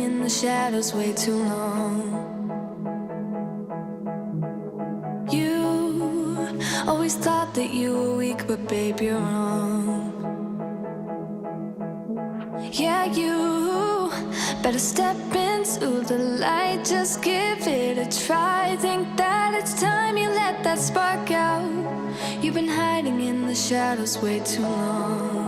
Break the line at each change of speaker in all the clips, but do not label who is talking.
in the shadows way too long. You always thought that you were weak, but babe, you're wrong. Yeah, you better step into the light, just give it a try. Think that it's time you let that spark out. You've been hiding in the shadows way too long.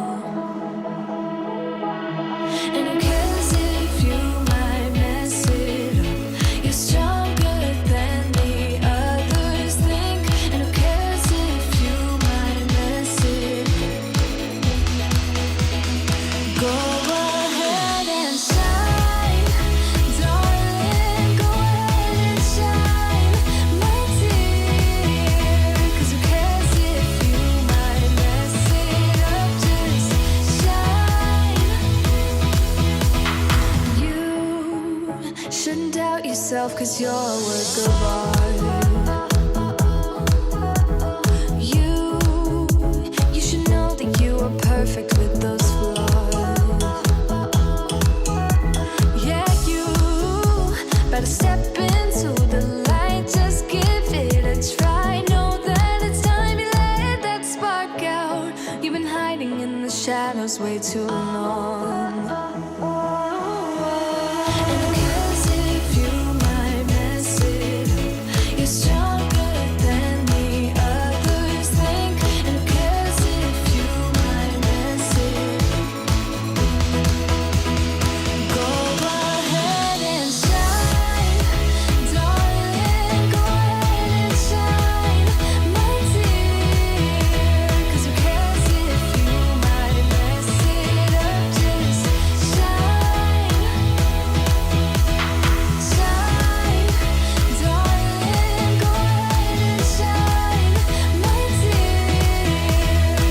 And who cares if you might mess it up? You're stronger than the others think. And who cares if you might mess it up? Go ahead and shine, darling. Go ahead and shine, my dear. 'Cause who cares if you might mess it up? Just shine. You shouldn't doubt yourself, 'cause you're a work of art. You should know that you are perfect with those flaws. Yeah, you better step into the light, just give it a try. Know that it's time you let that spark out. You've been hiding in the shadows way too long. And who cares if you might mess it up? You're stronger than the others think. And who cares if you might mess it up? Go ahead and shine, darling. Go ahead and shine, my dear. 'Cause who cares if you might mess it up? Just shine, shine, darling. Go ahead and shine, my dear.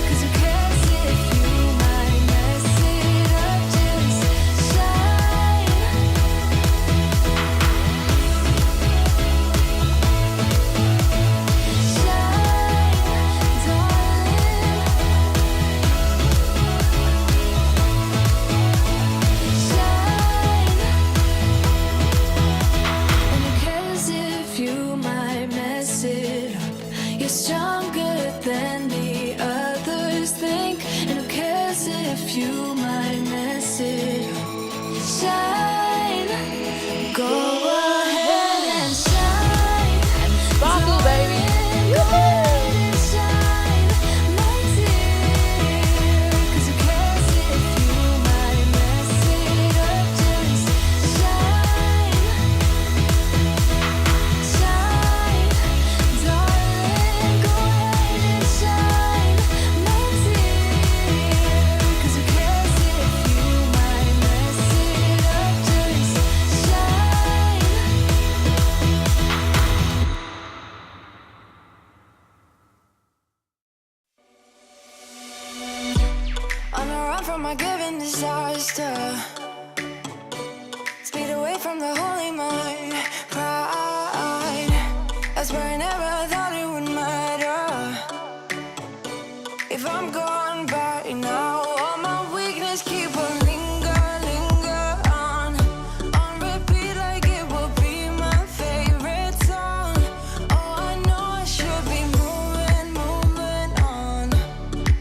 'Cause who cares if you might mess it up? Just shine. And who cares if you might mess it up? You're stronger than the others think. And who cares if you might mess it up? Shine. Go ahead and shine.
And sparkle, baby.
Go ahead and shine, my dear. 'Cause who cares if you might mess it up? Just shine, shine, darling. Go ahead and shine, my dear. 'Cause who cares if you might mess it up? Just shine. On a run from my given disaster, speed away from the holy mind, pride. That's where I never thought it would matter. If I'm gone by now, all my weakness keep on linger on repeat, like it will be my favorite song. Oh, I know I should be moving on,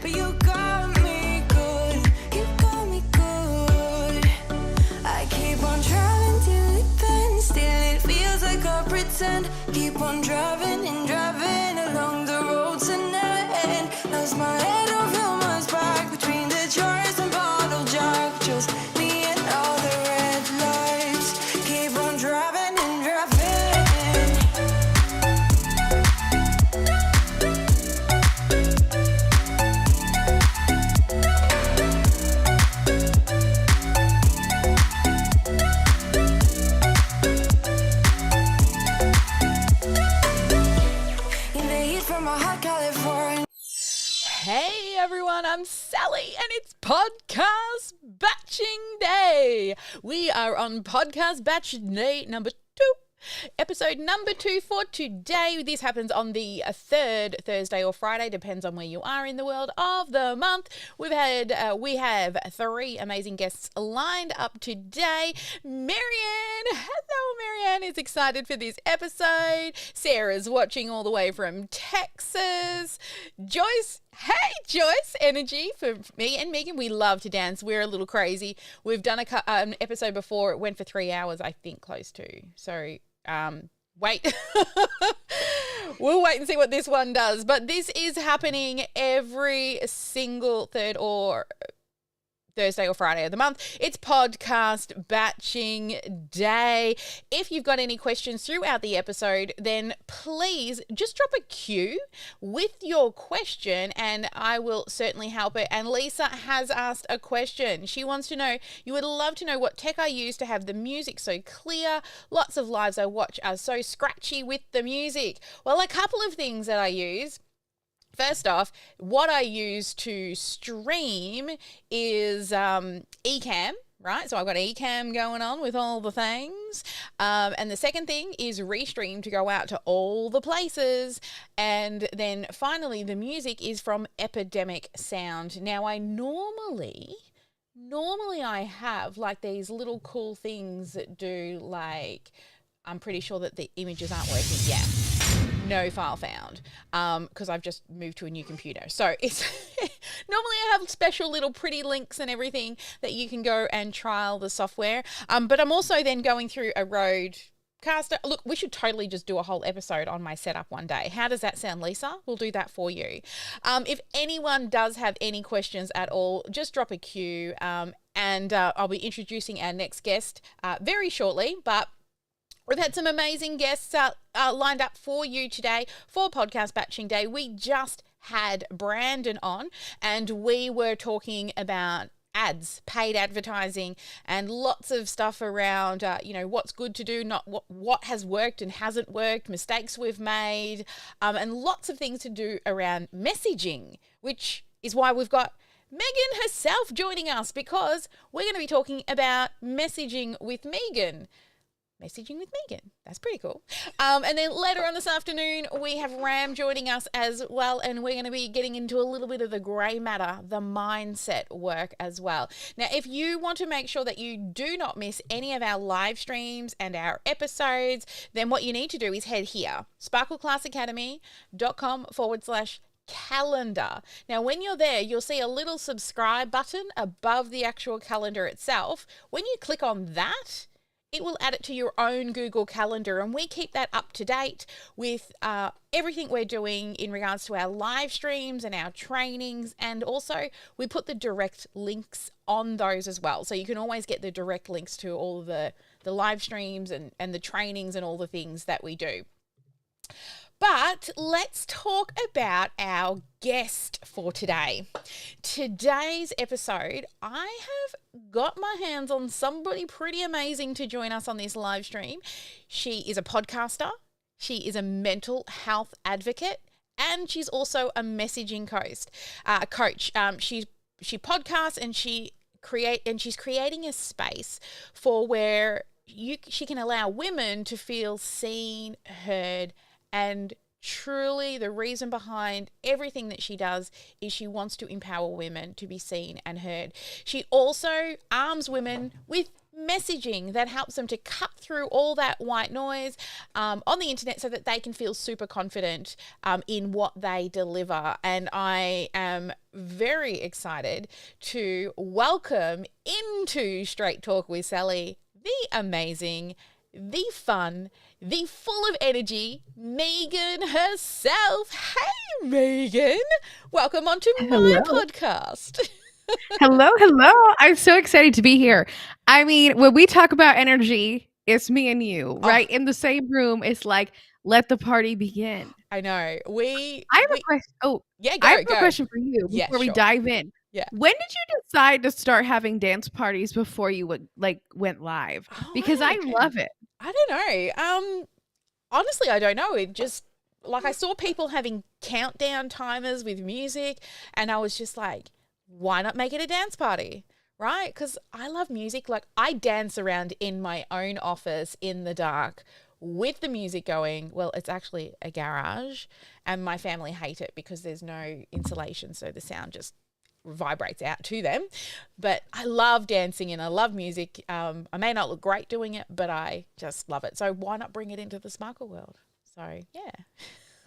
but you got me good, you got me good. I keep on driving till it bends, still it feels like I pretend. Keep on driving and driving along the road tonight. Lost my head over my back between the jars and bottle jack. Just me and all the red lights. Keep on driving and driving. In the heat from my hot California.
Hey everyone, I'm Sally and it's podcast batching day. We are on podcast batch day number 2 Episode number 2 for today. This happens on the third Thursday or Friday, depends on where you are in the world of the month. We have 3 amazing guests lined up today. Marianne, hello Marianne, is excited for this episode. Sarah's watching all the way from Texas. Joyce, hey Joyce, energy for me and Meagan. We love to dance. We're a little crazy. We've done an episode before. It went for 3 hours, I think, close to. So wait. We'll wait and see what this one does. But this is happening every single third or Thursday or Friday of the month. It's podcast batching day. If you've got any questions throughout the episode, then please just drop a Q with your question and I will certainly help it. And Lisa has asked a question. She wants to know, you would love to know what tech I use to have the music so clear. Lots of lives I watch are so scratchy with the music. Well, a couple of things that I use. First off, what I use to stream is Ecamm, right? So I've got Ecamm going on with all the things. And the second thing is Restream to go out to all the places. And then finally, the music is from Epidemic Sound. Now, I normally I have like these little cool things that do like, I'm pretty sure that the images aren't working. Yeah. No file found because I've just moved to a new computer. So it's normally I have special little pretty links and everything that you can go and trial the software. But I'm also then going through a Rodecaster. Look, we should totally just do a whole episode on my setup one day. How does that sound, Lisa? We'll do that for you. If anyone does have any questions at all, just drop a Q and I'll be introducing our next guest very shortly. But we've had some amazing guests lined up for you today for Podcast Batching Day. We just had Brandon on and we were talking about ads, paid advertising, and lots of stuff around, what's good to do, not what has worked and hasn't worked, mistakes we've made, and lots of things to do around messaging, which is why we've got Meagan herself joining us because we're going to be talking about messaging with Meagan. Messaging with Meagan. That's pretty cool. And then later on this afternoon, we have Ram joining us as well, and we're going to be getting into a little bit of the grey matter, the mindset work as well. Now, if you want to make sure that you do not miss any of our live streams and our episodes, then what you need to do is head here, sparkleclassacademy.com/calendar. Now, when you're there, you'll see a little subscribe button above the actual calendar itself. When you click on that, it will add it to your own Google Calendar, and we keep that up to date with everything we're doing in regards to our live streams and our trainings, and also we put the direct links on those as well. So you can always get the direct links to all the live streams and the trainings and all the things that we do. But let's talk about our guest for today. Today's episode, I have got my hands on somebody pretty amazing to join us on this live stream. She is a podcaster. She is a mental health advocate, and she's also a messaging coach. She podcasts and she's creating a space for where she can allow women to feel seen, heard, and truly the reason behind everything that she does is she wants to empower women to be seen and heard. She also arms women with messaging that helps them to cut through all that white noise on the internet so that they can feel super confident in what they deliver. And I am very excited to welcome into Straight Talk with Sally the amazing, the fun, the full of energy, Meagan herself. Hey, Meagan. Welcome onto my podcast.
Hello. I'm so excited to be here. I mean, when we talk about energy, it's me and you, right? In the same room, it's like, let the party begin.
I know.
I have a question. I have a question for you before we dive in.
Yeah.
When did you decide to start having dance parties before you went live? Because I love it.
I don't know. Honestly, I don't know. It just, like, I saw people having countdown timers with music, and I was just like, why not make it a dance party? Right? Because I love music. Like, I dance around in my own office in the dark with the music going. Well, it's actually a garage, and my family hate it because there's no insulation, so the sound just vibrates out to them. But I love dancing and I love music. I may not look great doing it, but I just love it. So why not bring it into the sparkle world? So yeah,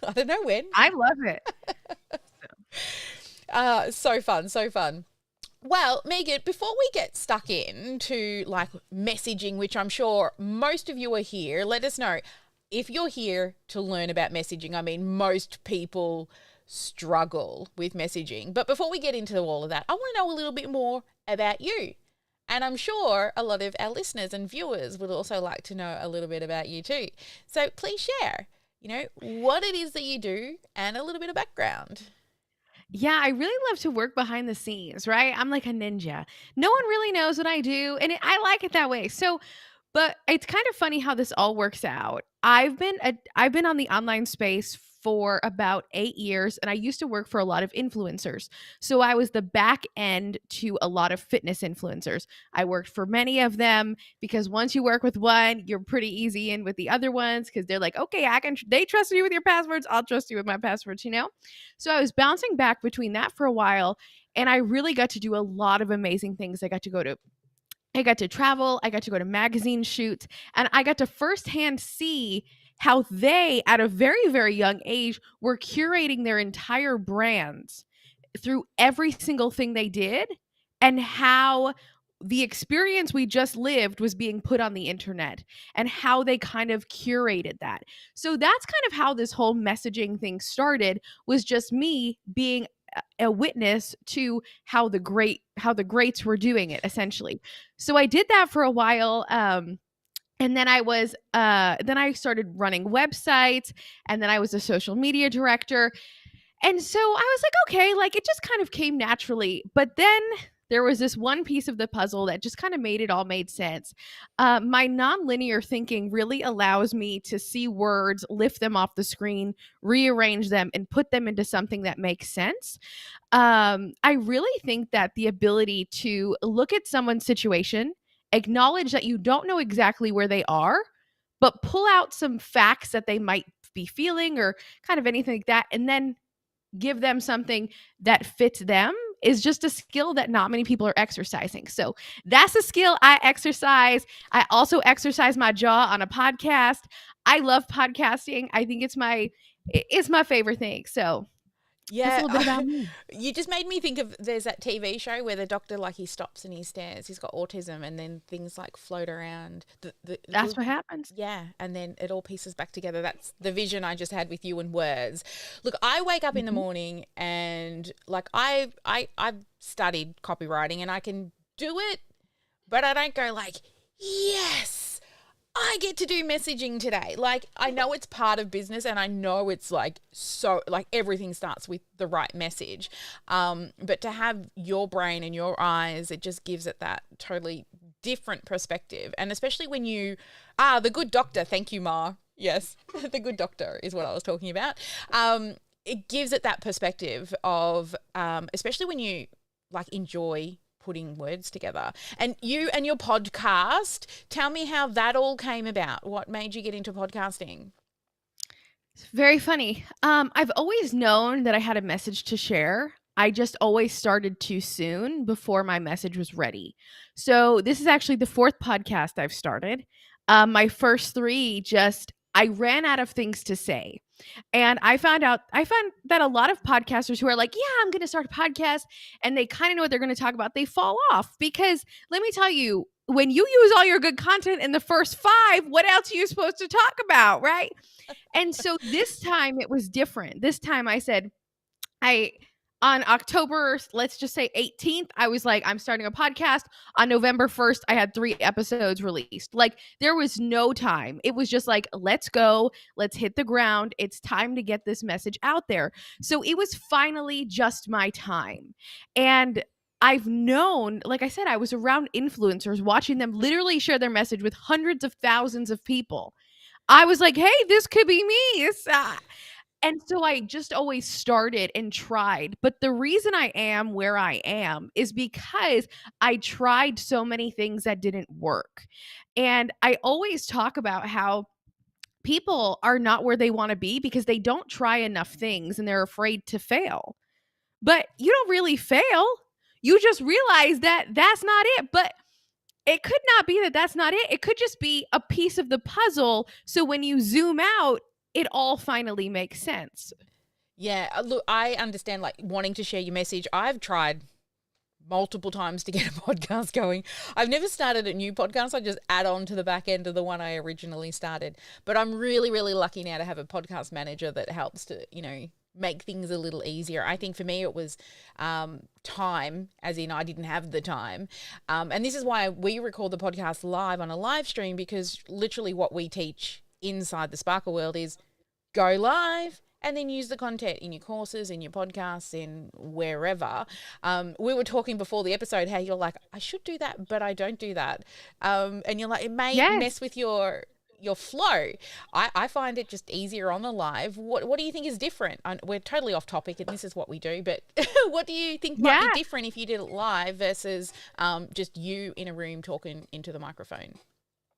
I don't know when.
I love it.
So fun, so fun. Well, Meagan, before we get stuck into like messaging, which I'm sure most of you are here, let us know if you're here to learn about messaging. I mean, most people struggle with messaging. But before we get into all of that, I want to know a little bit more about you. And I'm sure a lot of our listeners and viewers would also like to know a little bit about you too. So please share, what it is that you do and a little bit of background.
Yeah, I really love to work behind the scenes, right? I'm like a ninja. No one really knows what I do, and I like it that way. So, but it's kind of funny how this all works out. I've been on the online space for about 8 years, and I used to work for a lot of influencers. So I was the back end to a lot of fitness influencers. I worked for many of them because once you work with one, you're pretty easy in with the other ones because they're like, okay, they trust you with your passwords, I'll trust you with my passwords. So I was bouncing back between that for a while, and I really got to do a lot of amazing things. I got to travel, I got to go to magazine shoots, and I got to firsthand see how they, at a very, very young age, were curating their entire brands through every single thing they did, and how the experience we just lived was being put on the internet, and how they kind of curated that. So that's kind of how this whole messaging thing started, was just me being a witness to how the greats were doing it, essentially. So I did that for a while. And then then I started running websites, and then I was a social media director. And so I was like, okay, like it just kind of came naturally. But then there was this one piece of the puzzle that just kind of made it all made sense. My nonlinear thinking really allows me to see words, lift them off the screen, rearrange them, and put them into something that makes sense. I really think that the ability to look at someone's situation, acknowledge that you don't know exactly where they are, but pull out some facts that they might be feeling or kind of anything like that, and then give them something that fits them, is just a skill that not many people are exercising. So that's a skill I exercise. I also exercise my jaw on a podcast. I love podcasting. I think it's my favorite thing. So that's a
Yeah,
little bit about me.
you just made me think of, there's that TV show where the doctor, like, he stops and he stares. He's got autism, and then things like float around.
That's what happens.
Yeah, and then it all pieces back together. That's the vision I just had with you and words. Look, I wake up in the morning and like I've studied copywriting and I can do it, but I don't go like, yes, I get to do messaging today. Like, I know it's part of business, and I know it's like, so like everything starts with the right message. But to have your brain and your eyes, it just gives it that totally different perspective. And especially when you are the good doctor. Thank you, Ma. Yes, the good doctor is what I was talking about. It gives it that perspective of, especially when you like enjoy putting words together. And you and your podcast, tell me how that all came about. What made you get into podcasting?
It's very funny. I've always known that I had a message to share. I just always started too soon before my message was ready. So this is actually the fourth podcast I've started. My first three, just I ran out of things to say. And I found that a lot of podcasters who are like, yeah, I'm going to start a podcast, and they kind of know what they're going to talk about, they fall off. Because let me tell you, when you use all your good content in the first five, what else are you supposed to talk about, right? And so this time it was different. This time I said, on October, let's just say 18th, I was like, I'm starting a podcast. On November 1st, I had 3 episodes released. Like, there was no time. It was just like, let's go, let's hit the ground. It's time to get this message out there. So it was finally just my time. And I've known, like I said, I was around influencers, watching them literally share their message with hundreds of thousands of people. I was like, hey, this could be me. And so I just always started and tried. But the reason I am where I am is because I tried so many things that didn't work. And I always talk about how people are not where they want to be because they don't try enough things and they're afraid to fail. But you don't really fail. You just realize that that's not it. But it could not be that that's not it. It could just be a piece of the puzzle. So when you zoom out, it all finally makes sense.
Yeah, look, I understand like wanting to share your message. I've tried multiple times to get a podcast going. I've never started a new podcast. I just add on to the back end of the one I originally started. But I'm really, really lucky now to have a podcast manager that helps to, make things a little easier. I think for me it was time, as in I didn't have the time. And this is why we record the podcast live on a live stream, because literally what we teach inside the Sparkle world is go live and then use the content in your courses, in your podcasts, in wherever. We were talking before the episode how you're like, I should do that, but I don't do that. And you're like, it may mess with your flow. I find it just easier on the live. What do you think is different? We're totally off topic and this is what we do, but what do you think might be different if you did it live versus just you in a room talking into the microphone?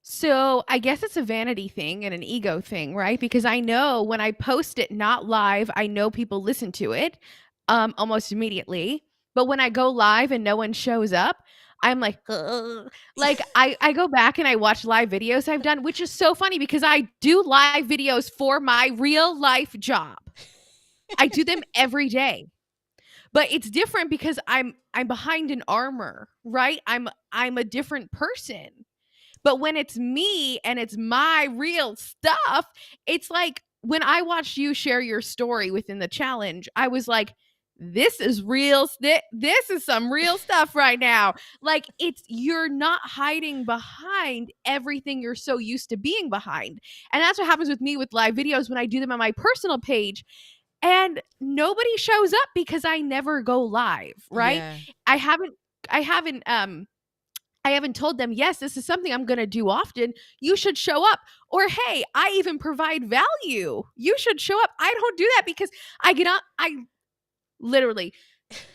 So I guess it's a vanity thing and an ego thing, right? Because I know when I post it not live, I know people listen to it almost immediately. But when I go live and no one shows up, I'm like, ugh. Like I go back and I watch live videos I've done, which is so funny because I do live videos for my real life job. I do them every day. But it's different because I'm behind an armor, right? I'm a different person. But when it's me and it's my real stuff, it's like when I watched you share your story within the challenge, I was like, this is real. This is some real stuff right now. Like you're not hiding behind everything you're so used to being behind. And that's what happens with me with live videos when I do them on my personal page. And nobody shows up because I never go live, right?
Yeah.
I haven't told them, yes, this is something I'm going to do often. You should show up. Or, hey, I even provide value. You should show up. I don't do that because I literally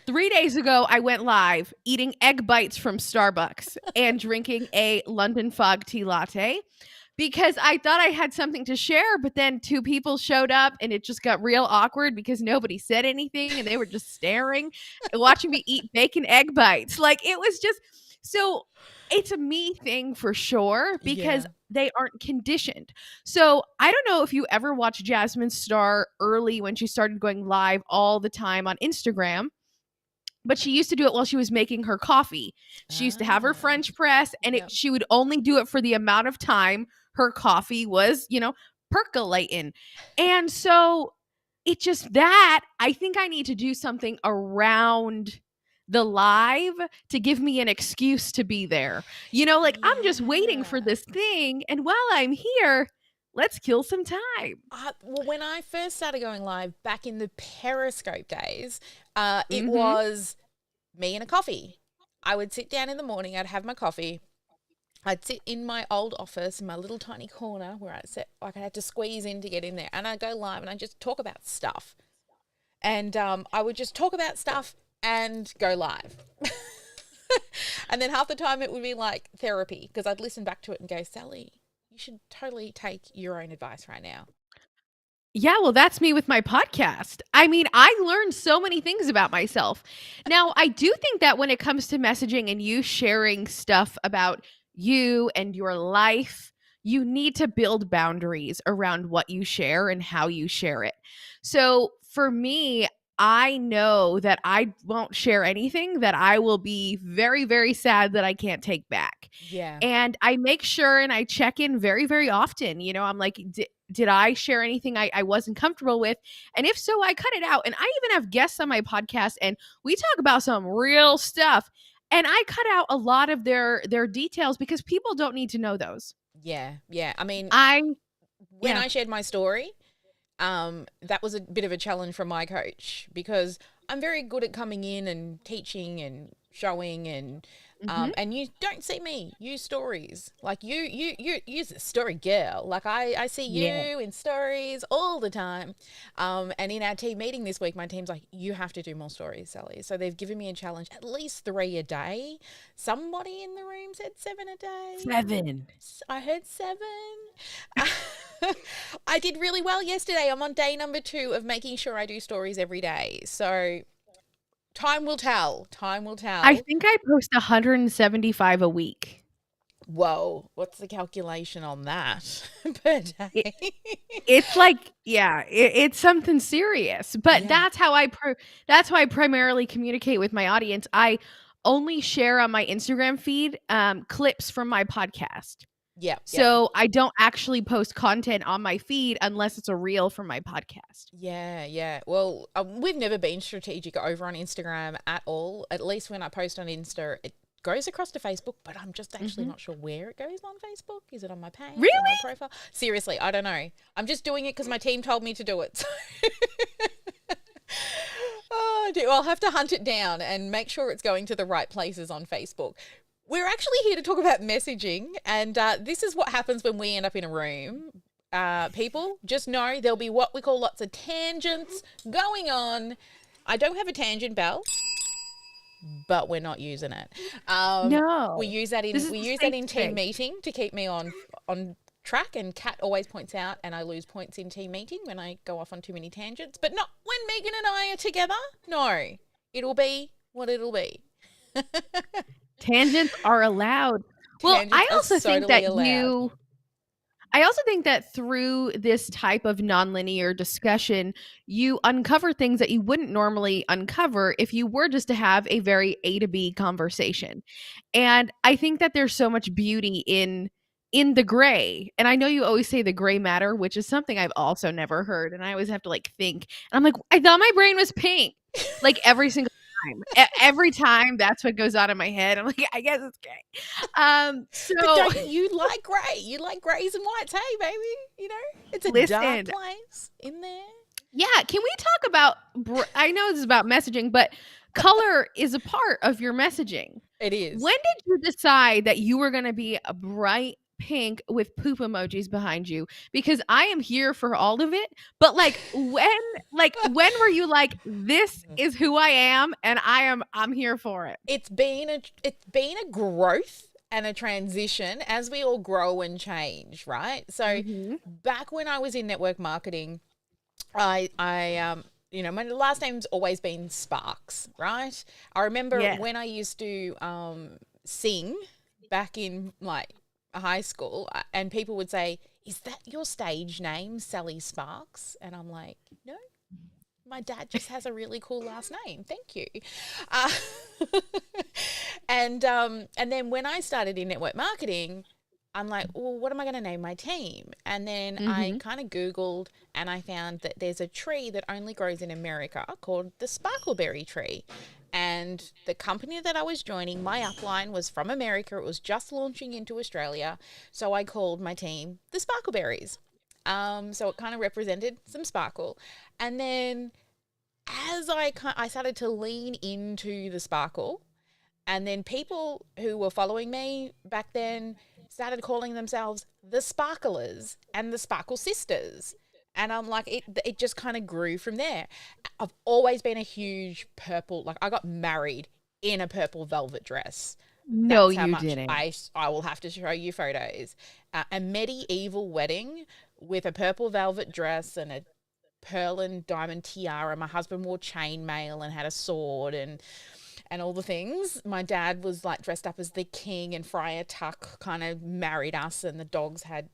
3 days ago, I went live eating egg bites from Starbucks and drinking a London Fog tea latte because I thought I had something to share, but then 2 people showed up and it just got real awkward because nobody said anything and they were just staring and watching me eat bacon egg bites. Like it was just... So it's a me thing for sure because they aren't conditioned. So I don't know if you ever watched Jasmine Star early when she started going live all the time on Instagram, but she used to do it while she was making her coffee. She used to have her French press and she would only do it for the amount of time her coffee was, percolating. And so it just that I think I need to do something around the live to give me an excuse to be there. I'm just waiting for this thing. And while I'm here, let's kill some time.
Well, when I first started going live back in the Periscope days, it was me and a coffee. I would sit down in the morning, I'd have my coffee. I'd sit in my old office in my little tiny corner where I had to squeeze in to get in there. And I'd go live and I'd just talk about stuff. And I would just talk about stuff and go live. And then half the time it would be like therapy because I'd listen back to it and go, Sally, you should totally take your own advice right now.
Yeah, well, that's me with my podcast. I mean, I learned so many things about myself. Now, I do think that when it comes to messaging and you sharing stuff about you and your life, you need to build boundaries around what you share and how you share it. So for me, I know that I won't share anything that I will be very, very sad that I can't take back.
Yeah.
And I make sure and I check in very, very often. I'm like, did I share anything I wasn't comfortable with? And if so, I cut it out. And I even have guests on my podcast and we talk about some real stuff. And I cut out a lot of their details because people don't need to know those.
Yeah. Yeah. I mean, when I shared my story, that was a bit of a challenge from my coach because I'm very good at coming in and teaching and showing and
Mhm.
And you don't see me use stories. Like you use a story girl. Like I see
Yeah.
you in stories all the time. And in our team meeting this week, my team's like, you have to do more stories, Sally. So they've given me a challenge, at least 3 a day. Somebody in the room said 7 a day.
7.
I heard 7. I did really well yesterday. I'm on day number 2 of making sure I do stories every day. So time will tell. Time will tell.
I think I post 175 a week.
Whoa, what's the calculation on that per day?
It's like, yeah, it's something serious. But
Yeah.
that's how that's how I primarily communicate with my audience. I only share on my Instagram feed clips from my podcast.
Yeah.
So I don't actually post content on my feed unless it's a reel from my podcast.
Yeah. Well, we've never been strategic over on Instagram at all. At least when I post on Insta, it goes across to Facebook, but I'm just actually not sure where it goes on Facebook. Is it on my page?
Really?
On my profile? Seriously, I don't know. I'm just doing it because my team told me to do it. So. Oh, dear. I'll have to hunt it down and make sure it's going to the right places on Facebook. We're actually here to talk about messaging, and this is what happens when we end up in a room. People, just know there'll be what we call lots of tangents going on. I don't have a tangent bell, but we're not using it.
No.
We use that in
This is
we
the
use that
safe
in team
space.
meeting to keep me on track, and Kat always points out, and I lose points in team meeting when I go off on too many tangents, but not when Meagan and I are together. No, it'll be what it'll be.
Tangents are allowed. Well,
Tangents
I
are
also think
totally
that
allowed.
I also think that through this type of nonlinear discussion, you uncover things that you wouldn't normally uncover if you were just to have a very A to B conversation. And I think that there's so much beauty in the gray. And I know you always say the gray matter, which is something I've also never heard. And I always have to like think. And I'm like, I thought my brain was pink. Like every single time. Every time that's what goes on in my head. I'm like, I guess it's gray. So
But don't you like grey? You like greys and whites, hey, baby. You know, it's a dark
Listen.
place in there.
Yeah, can we talk about I know this is about messaging, but color is a part of your messaging.
It is.
When did you decide that you were going to be a bright pink with poop emojis behind you? Because I am here for all of it, but when were you like, this is who I am and I'm here for it?
It's been a growth and a transition as we all grow and change, right? So back when I was in network marketing, I my last name's always been Sparks, right? I remember when I used to sing back in like high school, and people would say, "Is that your stage name, Sally Sparks?" And I'm like, "No, my dad just has a really cool last name. Thank you." And then when I started in network marketing, I'm like, well, what am I going to name my team? And then I kind of Googled, and I found that there's a tree that only grows in America called the sparkleberry tree. And the company that I was joining, my upline was from America. It was just launching into Australia. So I called my team the Sparkleberries. So it kind of represented some sparkle. And then as I started to lean into the sparkle, and then people who were following me back then started calling themselves the Sparklers and the Sparkle Sisters. And I'm like, it just kind of grew from there. I've always been a huge purple, like I got married in a purple velvet dress.
No,
That's how
you
much
didn't.
I will have to show you photos. A medieval wedding with a purple velvet dress and a pearl and diamond tiara. My husband wore chainmail and had a sword and all the things. My dad was like dressed up as the king, and Friar Tuck kind of married us, and the dogs had,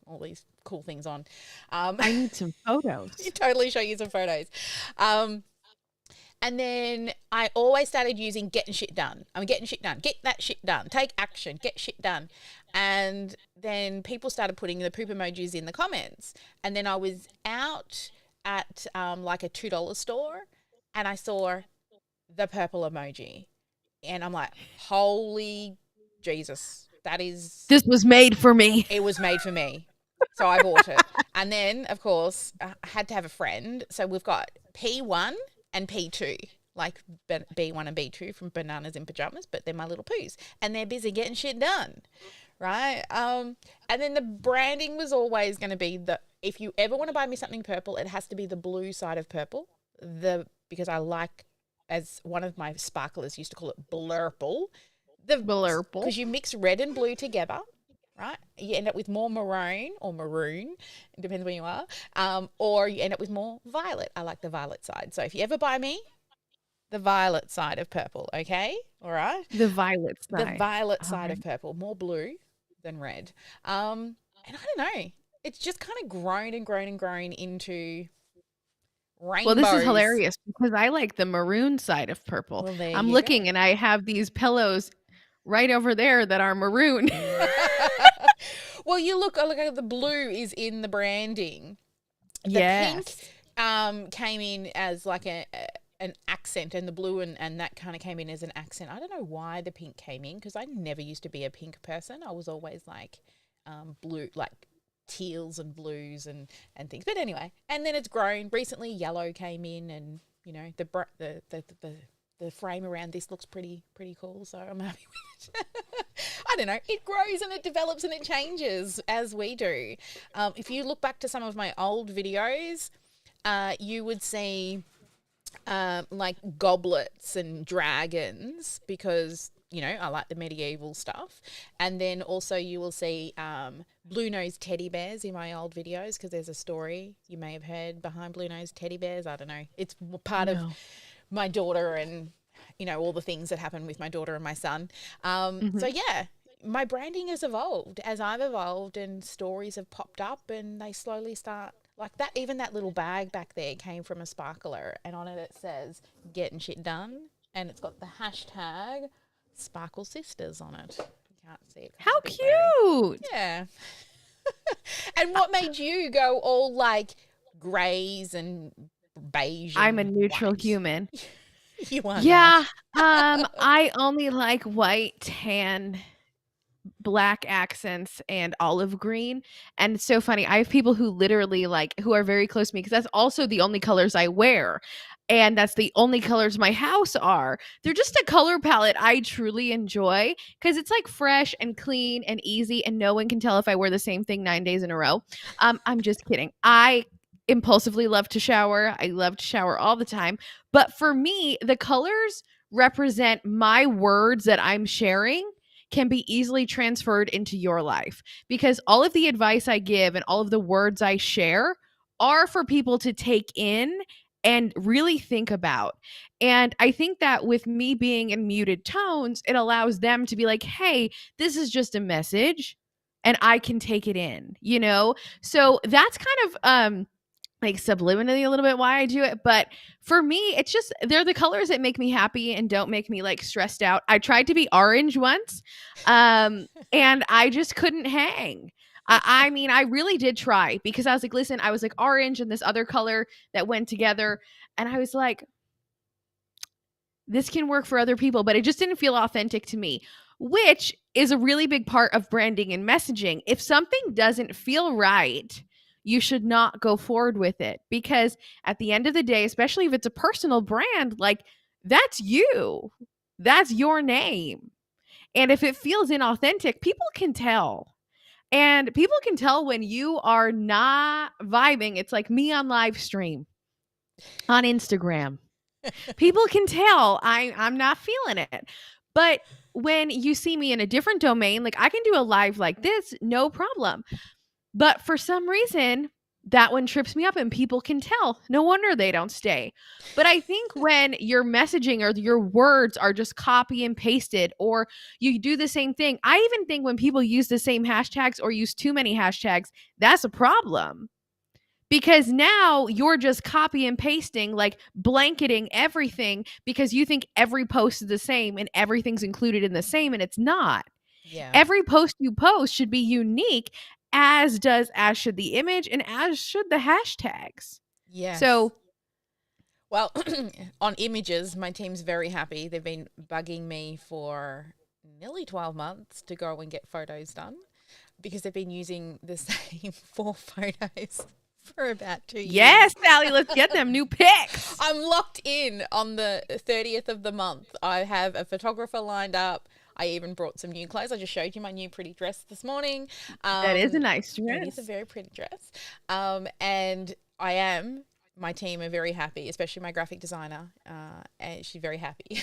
all these cool things on.
I need some photos.
Totally show you some photos. And then I always started using getting shit done. I'm getting shit done. Get that shit done. Take action. Get shit done. And then people started putting the poop emojis in the comments. And then I was out at like a $2 store, and I saw the purple emoji. And I'm like, holy Jesus,
this was made for me.
It was made for me. So I bought it. And then, of course, I had to have a friend. So we've got P1 and P2. like B1 and B2 from Bananas in Pajamas, but they're my little poos, and they're busy getting shit done, right? And then the branding was always going to be if you ever want to buy me something purple, it has to be the blue side of purple, because I like, as one of my sparklers used to call it, blurple.
Blurple.
Because you mix red and blue together, right? You end up with more maroon, it depends where you are, or you end up with more violet. I like the violet side. So if you ever buy me, the violet side of purple, okay? All right?
The violet side.
The violet side of purple, more blue than red. And I don't know. It's just kind of grown and grown and grown into rainbows.
Well, this is hilarious because I like the maroon side of purple.
Well, there
I'm
you
looking
go.
and I have these pillows right over there that are maroon.
Well, look at the blue is in the branding. The
Yes.
pink came in as like an accent, and the blue and that kind of came in as an accent. I don't know why the pink came in, because I never used to be a pink person. I was always like blue, like teals and blues and things. But anyway, and then it's grown. Recently, yellow came in, and you know the frame around this looks pretty cool. So I'm happy with it. I don't know. It grows and it develops and it changes as we do. If you look back to some of my old videos, you would see like goblets and dragons, because you know I like the medieval stuff. And then also you will see blue nosed teddy bears in my old videos, because there's a story you may have heard behind blue nosed teddy bears. I don't know, it's part of my daughter, and you know all the things that happen with my daughter and my son. So yeah, my branding has evolved as I've evolved, and stories have popped up, and they slowly start. Like that, even that little bag back there came from a sparkler, and on it says "Getting Shit Done," and it's got the hashtag Sparkle Sisters on it. You can't see it.
How cute.
Yeah. And what made you go all like greys and beige?
I'm a
and
neutral
white?
human.
You are.
Yeah.
not.
I only like white, tan, black accents, and olive green. And it's so funny. I have people who literally who are very close to me, because that's also the only colors I wear. And that's the only colors my house are. They're just a color palette I truly enjoy, because it's like fresh and clean and easy, and no one can tell if I wear the same thing 9 days in a row. I'm just kidding. I impulsively love to shower. I love to shower all the time. But for me, the colors represent my words that I'm sharing can be easily transferred into your life, because all of the advice I give and all of the words I share are for people to take in and really think about. And I think that with me being in muted tones, it allows them to be like, hey, this is just a message and I can take it in, you know? So that's kind of like subliminally a little bit why I do it. But for me, it's just they're the colors that make me happy and don't make me like stressed out. I tried to be orange once, and I just couldn't hang. I mean, I really did try, because I was like, listen, I was like orange and this other color that went together. And I was like, this can work for other people, but it just didn't feel authentic to me, which is a really big part of branding and messaging. If something doesn't feel right, you should not go forward with it, because at the end of the day, especially if it's a personal brand, like that's you, that's your name. And if it feels inauthentic, people can tell. And people can tell when you are not vibing. It's like me on live stream on Instagram. People can tell I'm not feeling it. But when you see me in a different domain, like I can do a live like this, no problem. But for some reason, that one trips me up and people can tell. No wonder they don't stay. But I think when your messaging or your words are just copy and pasted, or you do the same thing, I even think when people use the same hashtags or use too many hashtags, that's a problem. Because now you're just copy and pasting, like blanketing everything, because you think every post is the same and everything's included in the same, and it's not.
Yeah.
Every post you post should be unique, as should the image and as should the hashtags.
Yes.
So,
well, on images, my team's very happy. They've been bugging me for nearly 12 months to go and get photos done, because they've been using the same 4 photos for about 2 years.
Yes, Sally, let's get them new pics.
I'm locked in on the 30th of the month. I have a photographer lined up. I even brought some new clothes. I just showed you my new pretty dress this morning.
That is a nice
It is a
dress.
very pretty dress. And my team are very happy, especially my graphic designer. And she's very happy.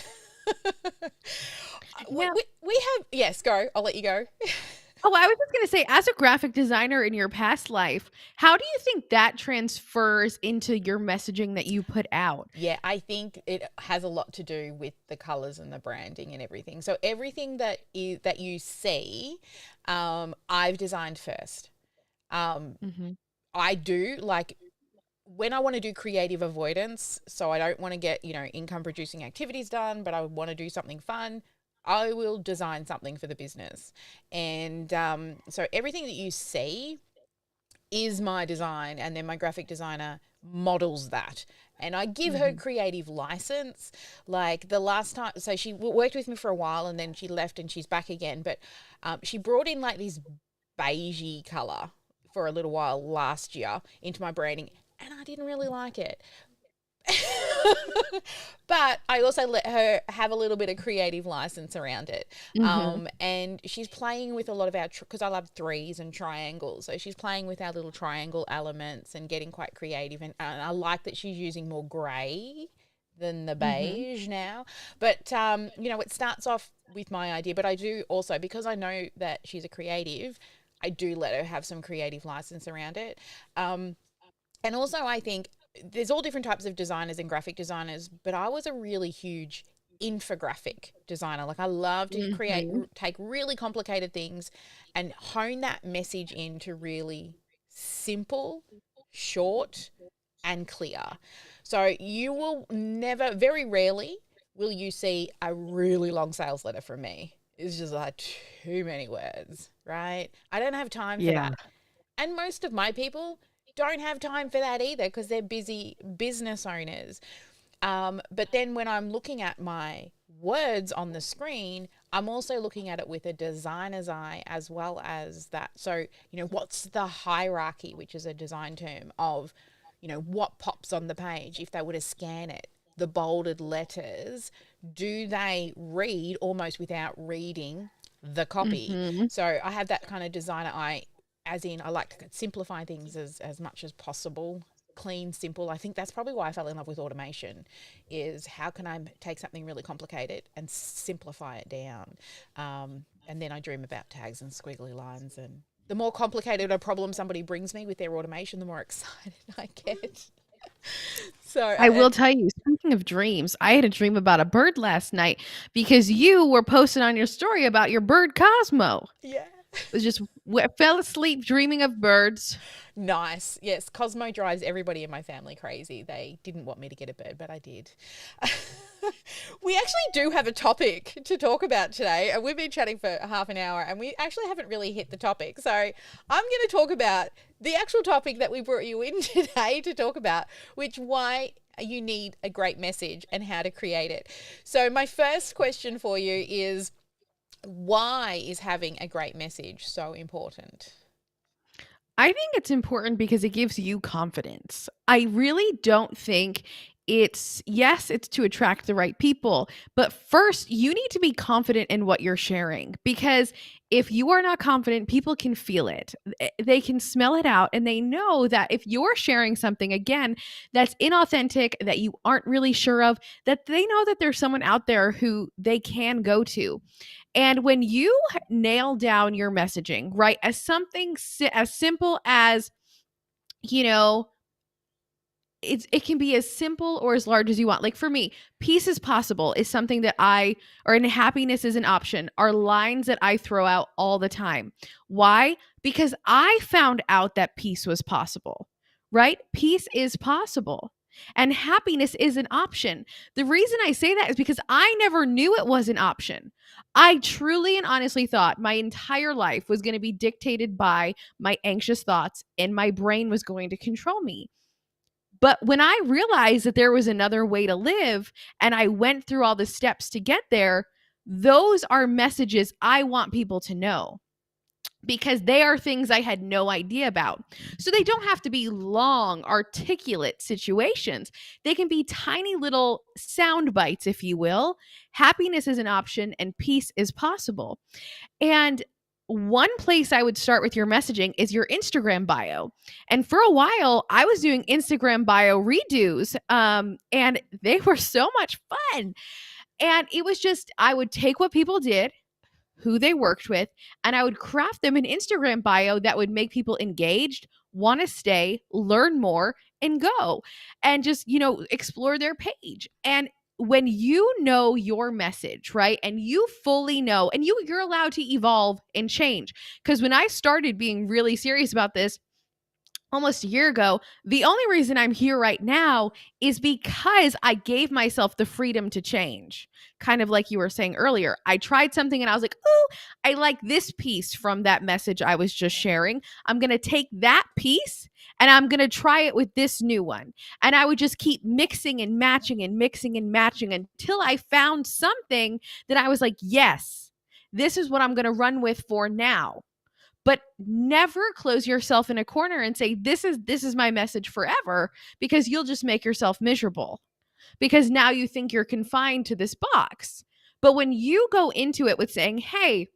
we,
Now,
we, we have, yes, go. I'll let you go.
oh, I was just going to say, as a graphic designer in your past life, how do you think that transfers into your messaging that you put out?
Yeah, I think it has a lot to do with the colors and the branding and everything. So everything that you see, I've designed first.
Mm-hmm.
I do like when I want to do creative avoidance, so I don't want to get, income producing activities done, but I want to do something fun. I will design something for the business. And so everything that you see is my design, and then my graphic designer models that. And I give her
Mm-hmm.
creative license. Like the last time, so she worked with me for a while and then she left and she's back again. But she brought in like this beigey color for a little while last year into my branding, and I didn't really like it. But I also let her have a little bit of creative license around it.
Mm-hmm.
And she's playing with a lot of our, because I love threes and triangles. So she's playing with our little triangle elements and getting quite creative. And I like that she's using more grey than the
Mm-hmm.
beige now. But, it starts off with my idea. But I do also, because I know that she's a creative, I do let her have some creative license around it. And also, I think there's all different types of designers and graphic designers, but I was a really huge infographic designer. Like I love to
Mm-hmm.
take really complicated things and hone that message into really simple, short, and clear. So you will never, very rarely, will you see a really long sales letter from me. It's just like too many words, right? I don't have time for
Yeah.
that. And most of my people don't have time for that either because they're busy business owners. But then when I'm looking at my words on the screen, I'm also looking at it with a designer's eye as well as that. So, what's the hierarchy, which is a design term of, what pops on the page if they were to scan it? The bolded letters, do they read almost without reading the copy?
Mm-hmm.
So I have that kind of designer eye, as in I like to simplify things as much as possible. Clean, simple. I think that's probably why I fell in love with automation, is how can I take something really complicated and simplify it down. And then I dream about tags and squiggly lines, and the more complicated a problem somebody brings me with their automation, the more excited I get. So
I will tell you, speaking of dreams, I had a dream about a bird last night because you were posting on your story about your bird Cosmo.
yeah.
I just fell asleep dreaming of birds.
Nice. Yes, Cosmo drives everybody in my family crazy. They didn't want me to get a bird, but I did. We actually do have a topic to talk about today, and we've been chatting for half an hour, and we actually haven't really hit the topic. So I'm going to talk about the actual topic that we brought you in today to talk about, which why you need a great message and how to create it. So my first question for you is, why is having a great message so important?
I think it's important because it gives you confidence. I really don't think it's to attract the right people, but first you need to be confident in what you're sharing because if you are not confident, people can feel it. They can smell it out and they know that if you're sharing something again that's inauthentic, that you aren't really sure of, that they know that there's someone out there who they can go to. And when you nail down your messaging, right, as something as simple as, you know, it can be as simple or as large as you want. Like for me, peace is possible is something that and happiness is an option are lines that I throw out all the time. Why? Because I found out that peace was possible, right? Peace is possible. And happiness is an option. The reason I say that is because I never knew it was an option. I truly and honestly thought my entire life was going to be dictated by my anxious thoughts and my brain was going to control me. But when I realized that there was another way to live and I went through all the steps to get there, those are messages I want people to know. because they are things I had no idea about. So they don't have to be long, articulate situations. They can be tiny little sound bites, if you will. Happiness is an option and peace is possible. And one place I would start with your messaging is your Instagram bio. And for a while, I was doing Instagram bio redos, and they were so much fun. And it was just, I would take what people did, who they worked with, and I would craft them an Instagram bio that would make people engaged, want to stay, learn more, and go and just, explore their page. And when you know your message, right? And you fully know, and you're allowed to evolve and change. Because when I started being really serious about this, almost a year ago, the only reason I'm here right now is because I gave myself the freedom to change. Kind of like you were saying earlier, I tried something and I was like, oh, I like this piece from that message I was just sharing. I'm going to take that piece and I'm going to try it with this new one. And I would just keep mixing and matching and mixing and matching until I found something that I was like, yes, this is what I'm going to run with for now. But never close yourself in a corner and say, this is my message forever, because you'll just make yourself miserable, because now you think you're confined to this box. But when you go into it with saying, hey,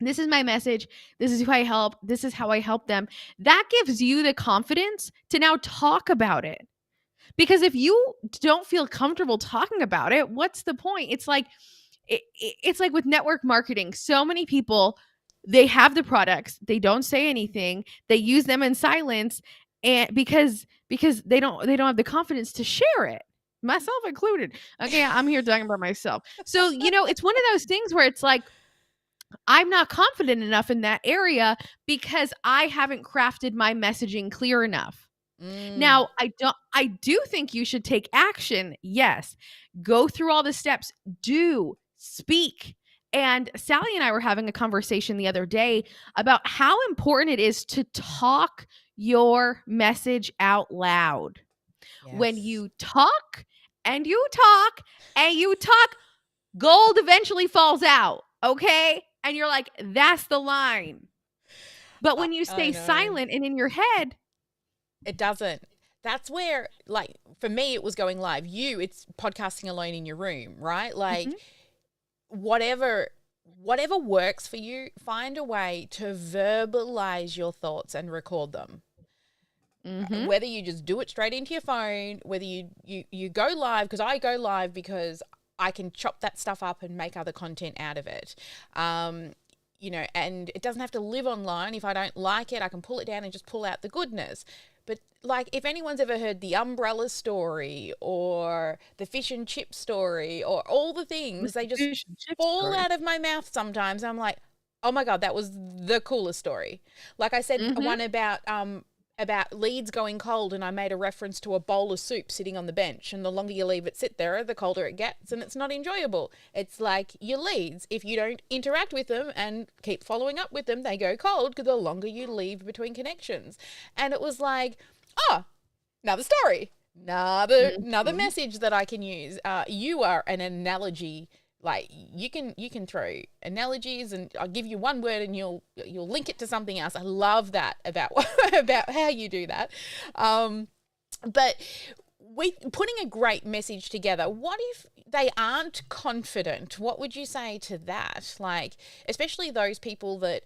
this is my message, this is who I help, this is how I help them, that gives you the confidence to now talk about it. Because if you don't feel comfortable talking about it, what's the point? It's like with network marketing. So many people, they have the products, they don't say anything, they use them in silence, and because they don't have the confidence to share it, myself included. Okay, I'm here talking about myself. So, it's one of those things where it's like, I'm not confident enough in that area because I haven't crafted my messaging clear enough. Now, I do think you should take action. Yes. Go through all the steps, do speak. And Sally and I were having a conversation the other day about how important it is to talk your message out loud.
Yes.
When you talk and you talk and you talk, gold eventually falls out. Okay. And you're like, that's the line. But when you stay silent and in your head,
it doesn't. That's where, like, for me, it was going live. It's podcasting alone in your room, right? Like, whatever works for you, find a way to verbalize your thoughts and record them. Whether you just do it straight into your phone, whether you go live, because I go live because I can chop that stuff up and make other content out of it. And it doesn't have to live online. If I don't like it, I can pull it down and just pull out the goodness. But like, if anyone's ever heard the umbrella story or the fish and chip story or all the things, they just fall out of my mouth sometimes. I'm like, oh my God, that was the coolest story. Like I said, one about leads going cold, and I made a reference to a bowl of soup sitting on the bench, and the longer you leave it sit there, the colder it gets, and it's not enjoyable. It's like your leads. If you don't interact with them and keep following up with them, they go cold because the longer you leave between connections. And it was like, oh, another story, another message that I can use. You are an analogy. Like, you can throw analogies, and I'll give you one word and you'll link it to something else. I love that about how you do that. But putting a great message together, what if they aren't confident? What would you say to that? Like, especially those people that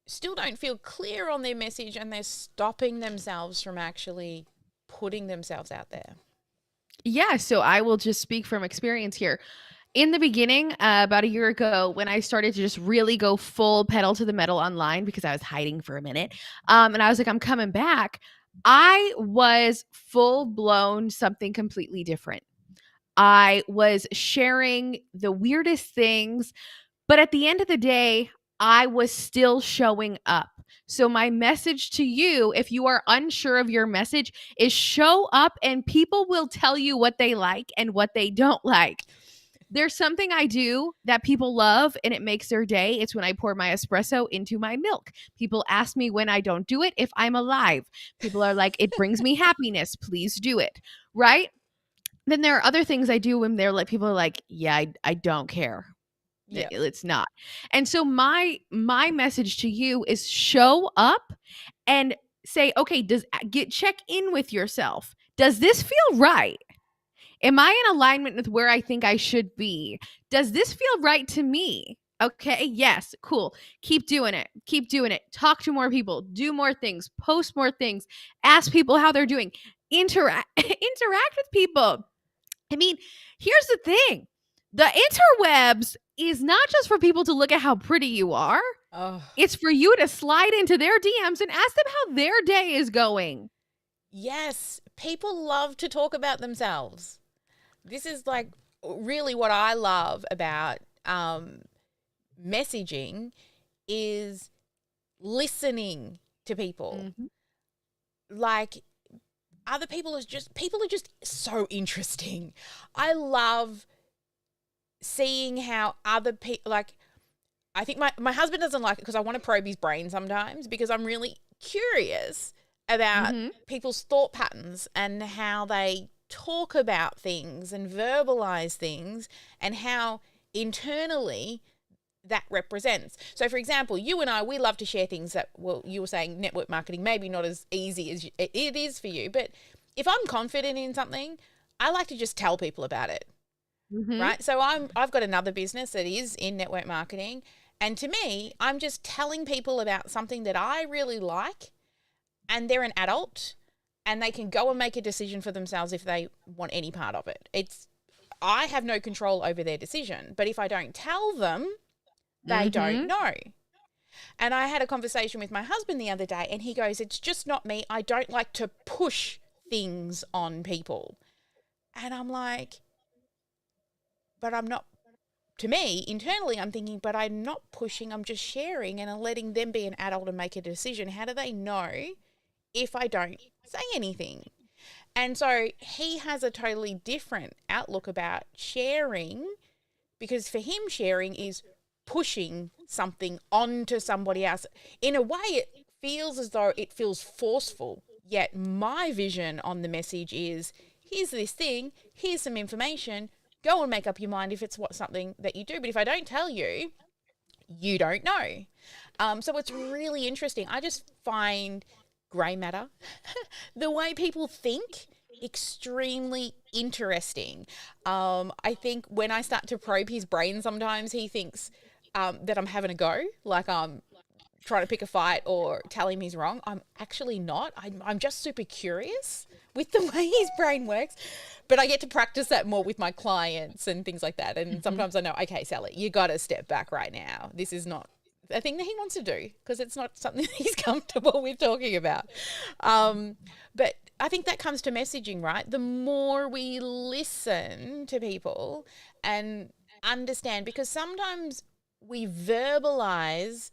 still don't feel clear on their message and they're stopping themselves from actually putting themselves out there.
Yeah, so I will just speak from experience here. In the beginning, about a year ago, when I started to just really go full pedal to the metal online because I was hiding for a minute, and I was like, I'm coming back, I was full blown something completely different. I was sharing the weirdest things, but at the end of the day, I was still showing up. So my message to you, if you are unsure of your message, is show up, and people will tell you what they like and what they don't like. There's something I do that people love and it makes their day. It's when I pour my espresso into my milk. People ask me when I don't do it if I'm alive. People are like, it brings me happiness. Please do it. Right? Then there are other things I do when people are like, yeah, I don't care.
Yeah.
It's not. And so my message to you is show up and say, okay, check in with yourself. Does this feel right? Am I in alignment with where I think I should be? Does this feel right to me? Okay, yes, cool. Keep doing it. Keep doing it. Talk to more people, do more things, post more things, ask people how they're doing, interact interact with people. I mean, here's the thing. The interwebs is not just for people to look at how pretty you are.
Oh,
It's for you to slide into their DMs and ask them how their day is going.
yes. People love to talk about themselves. This is like really what I love about messaging is listening to people.
Mm-hmm.
Like other people are just so interesting. I love seeing how other people, like, I think my husband doesn't like it because I want to probe his brain sometimes because I'm really curious about
Mm-hmm.
people's thought patterns and how they talk about things and verbalize things and how internally that represents. So, for example, you and I, we love to share things that, well, you were saying network marketing, maybe not as easy as it is for you, but if I'm confident in something, I like to just tell people about it,
Mm-hmm.
right? So I've got another business that is in network marketing, and to me, I'm just telling people about something that I really like, and they're an adult, and they can go and make a decision for themselves if they want any part of it. I have no control over their decision, but if I don't tell them, they don't
Mm-hmm.
know. And I had a conversation with my husband the other day, and he goes, "It's just not me. I don't like to push things on people." And I'm like, but I'm not, to me, internally, I'm thinking, but I'm not pushing, I'm just sharing and I'm letting them be an adult and make a decision. How do they know if I don't say anything? And so he has a totally different outlook about sharing, because for him, sharing is pushing something onto somebody else. In a way, it feels as though it feels forceful. Yet my vision on the message is, here's this thing, here's some information, go and make up your mind if it's something that you do. But if I don't tell you, you don't know. So it's really interesting. I just find grey matter, the way people think, extremely interesting. I think when I start to probe his brain, sometimes he thinks that I'm having a go, like I'm trying to pick a fight or tell him he's wrong. I'm actually not. I'm just super curious with the way his brain works. But I get to practice that more with my clients and things like that. And sometimes I know, okay, Sally, you got to step back right now. This is not a thing that he wants to do because it's not something that he's comfortable with talking about. But I think that comes to messaging, right? The more we listen to people and understand, because sometimes we verbalize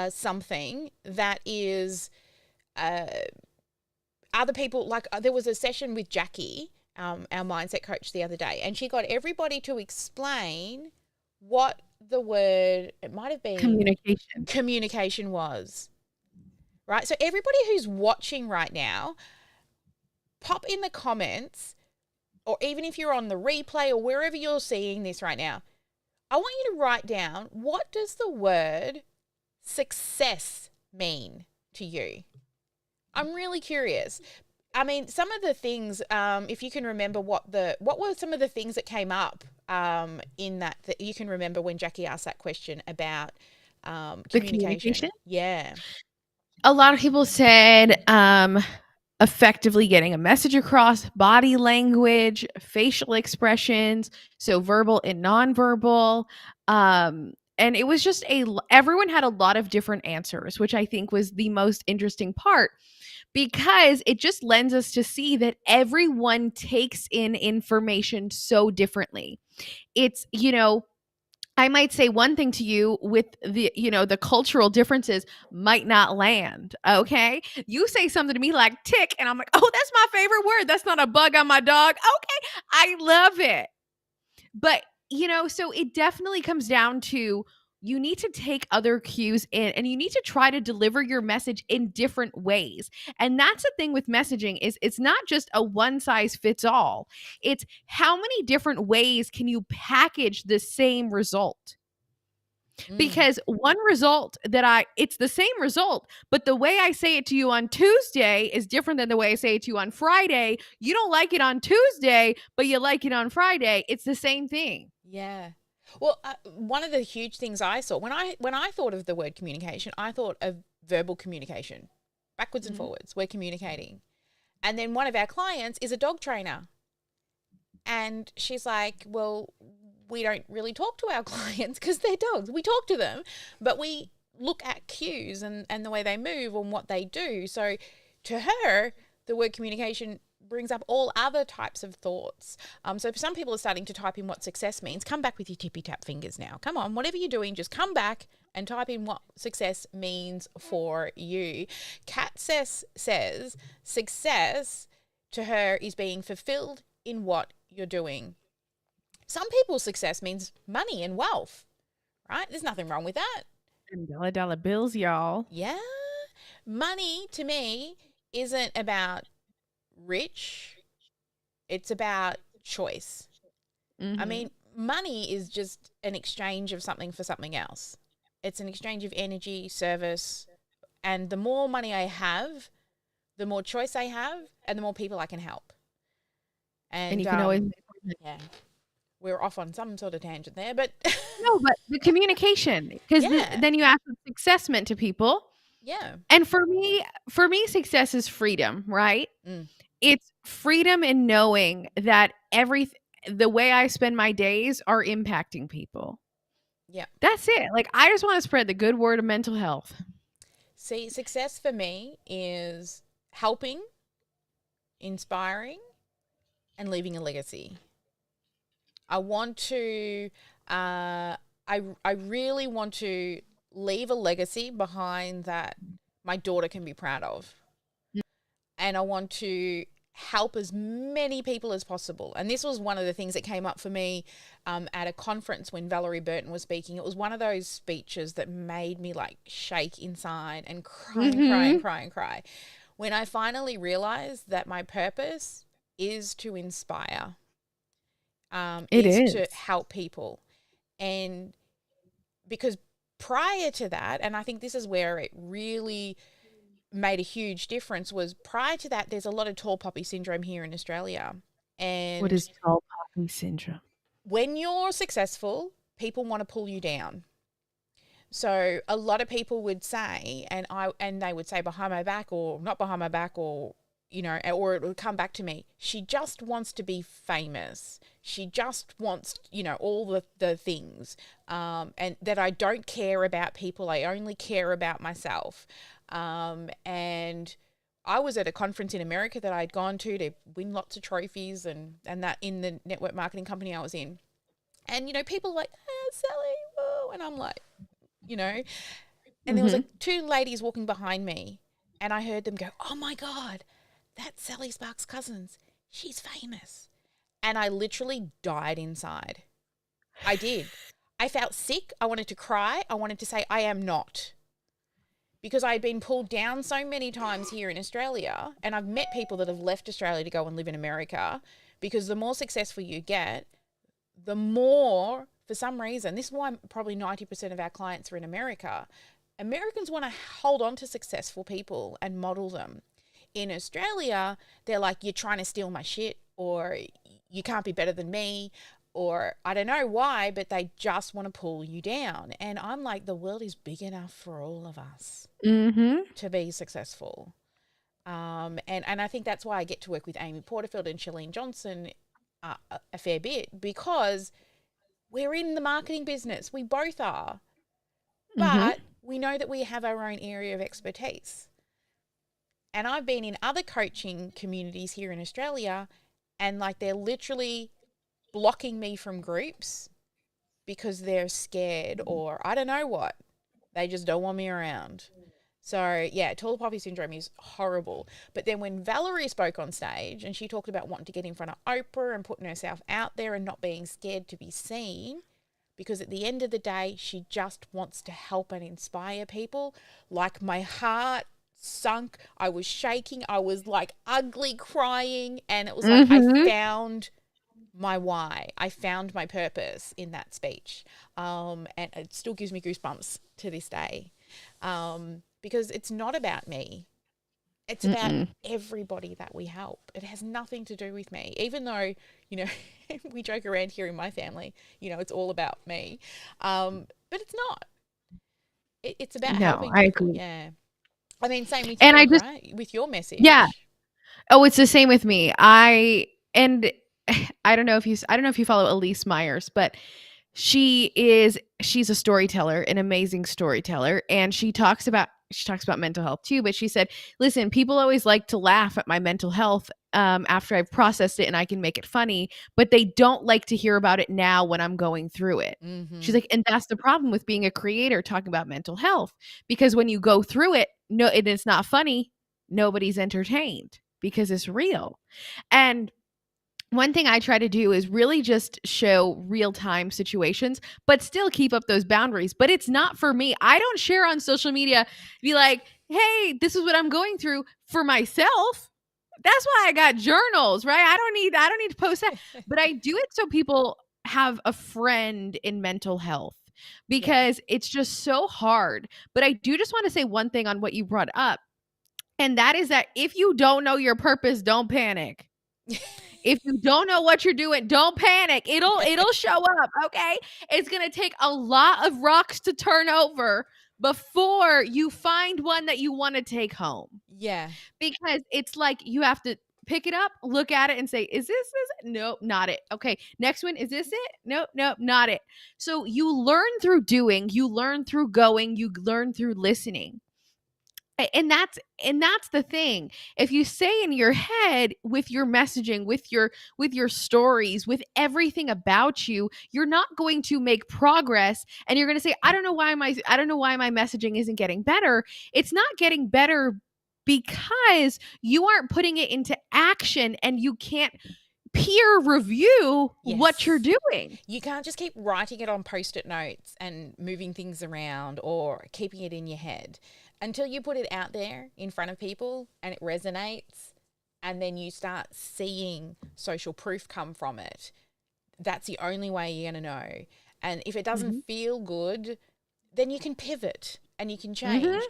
something that is other people, like there was a session with Jackie, our mindset coach, the other day, and she got everybody to explain what the word, it might have been communication was, right? So everybody who's watching right now, pop in the comments, or even if you're on the replay or wherever you're seeing this right now, I want you to write down, what does the word success mean to you? I'm really curious. I mean, some of the things, if you can remember what were some of the things that came up in that you can remember when Jackie asked that question about
The
communication.
communication?
Yeah.
A lot of people said effectively getting a message across, body language, facial expressions, so verbal and nonverbal. And it was just everyone had a lot of different answers, which I think was the most interesting part, because it just lends us to see that everyone takes in information so differently. It's, I might say one thing to you with the cultural differences might not land. Okay. You say something to me like tick, and I'm like, oh, that's my favorite word. That's not a bug on my dog. Okay. I love it. But, so it definitely comes down to, you need to take other cues in, and you need to try to deliver your message in different ways. And that's the thing with messaging, is it's not just a one size fits all. It's how many different ways can you package the same result?
Mm.
because one result it's the same result, but the way I say it to you on Tuesday is different than the way I say it to you on Friday. You don't like it on Tuesday, but you like it on Friday. It's the same thing.
Yeah. Well, one of the huge things I saw when I thought of the word communication, I thought of verbal communication, backwards and
Mhm.
forwards. We're communicating, and then one of our clients is a dog trainer, and she's like, "Well, we don't really talk to our clients because they're dogs. We talk to them, but we look at cues and the way they move and what they do." So, to her, the word communication brings up all other types of thoughts. So some people are starting to type in what success means. Come back with your tippy tap fingers now. Come on, whatever you're doing, just come back and type in what success means for you. Kat says success to her is being fulfilled in what you're doing. Some people's success means money and wealth, right? There's nothing wrong with that.
And dollar bills, y'all.
Yeah. Money to me isn't about rich, it's about choice. I
Mhm.
mean, money is just an exchange of something for something else. It's an exchange of energy, service, and the more money I have, the more choice I have, and the more people I can help.
And
And
you can always
yeah, we're off on some sort of tangent there, but
no, but the communication, because
yeah,
then you ask what success meant to people.
yeah,
And for me, success is freedom, right?
mm,
It's freedom in knowing that the way I spend my days are impacting people.
yeah.
That's it. Like, I just want to spread the good word of mental health.
See, success for me is helping, inspiring, and leaving a legacy. I want to, I really want to leave a legacy behind that my daughter can be proud of. And I want to help as many people as possible. And this was one of the things that came up for me at a conference when Valerie Burton was speaking. It was one of those speeches that made me like shake inside and cry and cry and
Mhm.
cry and cry. When I finally realized that my purpose is to inspire,
It
is to
is.
help people. And because prior to that, and I think this is where it really made a huge difference, was prior to that, there's a lot of tall poppy syndrome here in Australia.
What
And
is tall poppy syndrome?
when you're successful, people want to pull you down. So a lot of people would say, and they would say behind my back or not behind my back, or or it would come back to me. She just wants to be famous. She just wants, all the things, and that I don't care about people. I only care about myself. And I was at a conference in America that I'd gone to win lots of trophies and that in the network marketing company I was in. And, people were like, Sally, whoa. And I'm like, you know, and there was
Mhm.
like two ladies walking behind me, and I heard them go, "Oh my God, that's Sally Sparks' cousins. She's famous." And I literally died inside. I did. I felt sick. I wanted to cry. I wanted to say, I am not. Because I had been pulled down so many times here in Australia, and I've met people that have left Australia to go and live in America, because the more successful you get, the more, for some reason, this is why probably 90% of our clients are in America. Americans want to hold on to successful people and model them. In Australia, they're like, you're trying to steal my shit, or you can't be better than me, or I don't know why, but they just want to pull you down. And I'm like, the world is big enough for all of us
Mhm.
to be successful. And I think that's why I get to work with Amy Porterfield and Shalene Johnson a fair bit, because we're in the marketing business. We both are.
Mhm.
But we know that we have our own area of expertise. And I've been in other coaching communities here in Australia, and like they're literally blocking me from groups because they're scared, or I don't know what. They just don't want me around. So, yeah, tall poppy syndrome is horrible. But then when Valerie spoke on stage and she talked about wanting to get in front of Oprah and putting herself out there and not being scared to be seen, because at the end of the day, she just wants to help and inspire people. Like, my heart sunk. I was shaking. I was like ugly crying. And it was like I
Mhm.
found my why. I found my purpose in that speech. And it still gives me goosebumps to this day. Because it's not about me. It's about everybody that we help. It has nothing to do with me, even though, we joke around here in my family, it's all about me. But it's not. It's about
No,
helping
I
people.
agree.
Yeah. I mean, same with
And
you,
I just,
right? With your message.
yeah. Oh, it's the same with me. And I don't know if you follow Elise Myers, but she's a storyteller, an amazing storyteller, and she talks about mental health too, but she said, listen, people always like to laugh at my mental health after I've processed it and I can make it funny, but they don't like to hear about it now when I'm going through it. She's like, and that's the problem with being a creator talking about mental health, because when you go through it, no, and it's not funny, nobody's entertained because it's real. And one thing I try to do is really just show real-time situations, but still keep up those boundaries. But it's not for me. I don't share on social media, be like, hey, this is what I'm going through for myself. That's why I got journals, right? I don't need to post that. But I do it so people have a friend in mental health, because it's just so hard. But I do just want to say one thing on what you brought up. And that is that if you don't know your purpose, don't panic. If you don't know what you're doing, don't panic. It'll show up, okay? It's going to take a lot of rocks to turn over before you find one that you want to take home.
Yeah.
Because it's like you have to pick it up, look at it and say, is this? Nope, not it. Okay, next one, is this it? Nope, not it. So you learn through doing, you learn through going, you learn through listening. And that's the thing. If you say in your head with your messaging, with your stories, with everything about you, you're not going to make progress, and you're going to say, I don't know why my messaging isn't getting better. It's not getting better because you aren't putting it into action, and you can't peer review what you're doing.
You can't just keep writing it on Post-it notes and moving things around or keeping it in your head. Until you put it out there in front of people and it resonates, and then you start seeing social proof come from it, that's the only way you're going to know. And if it doesn't feel good, then you can pivot and you can change.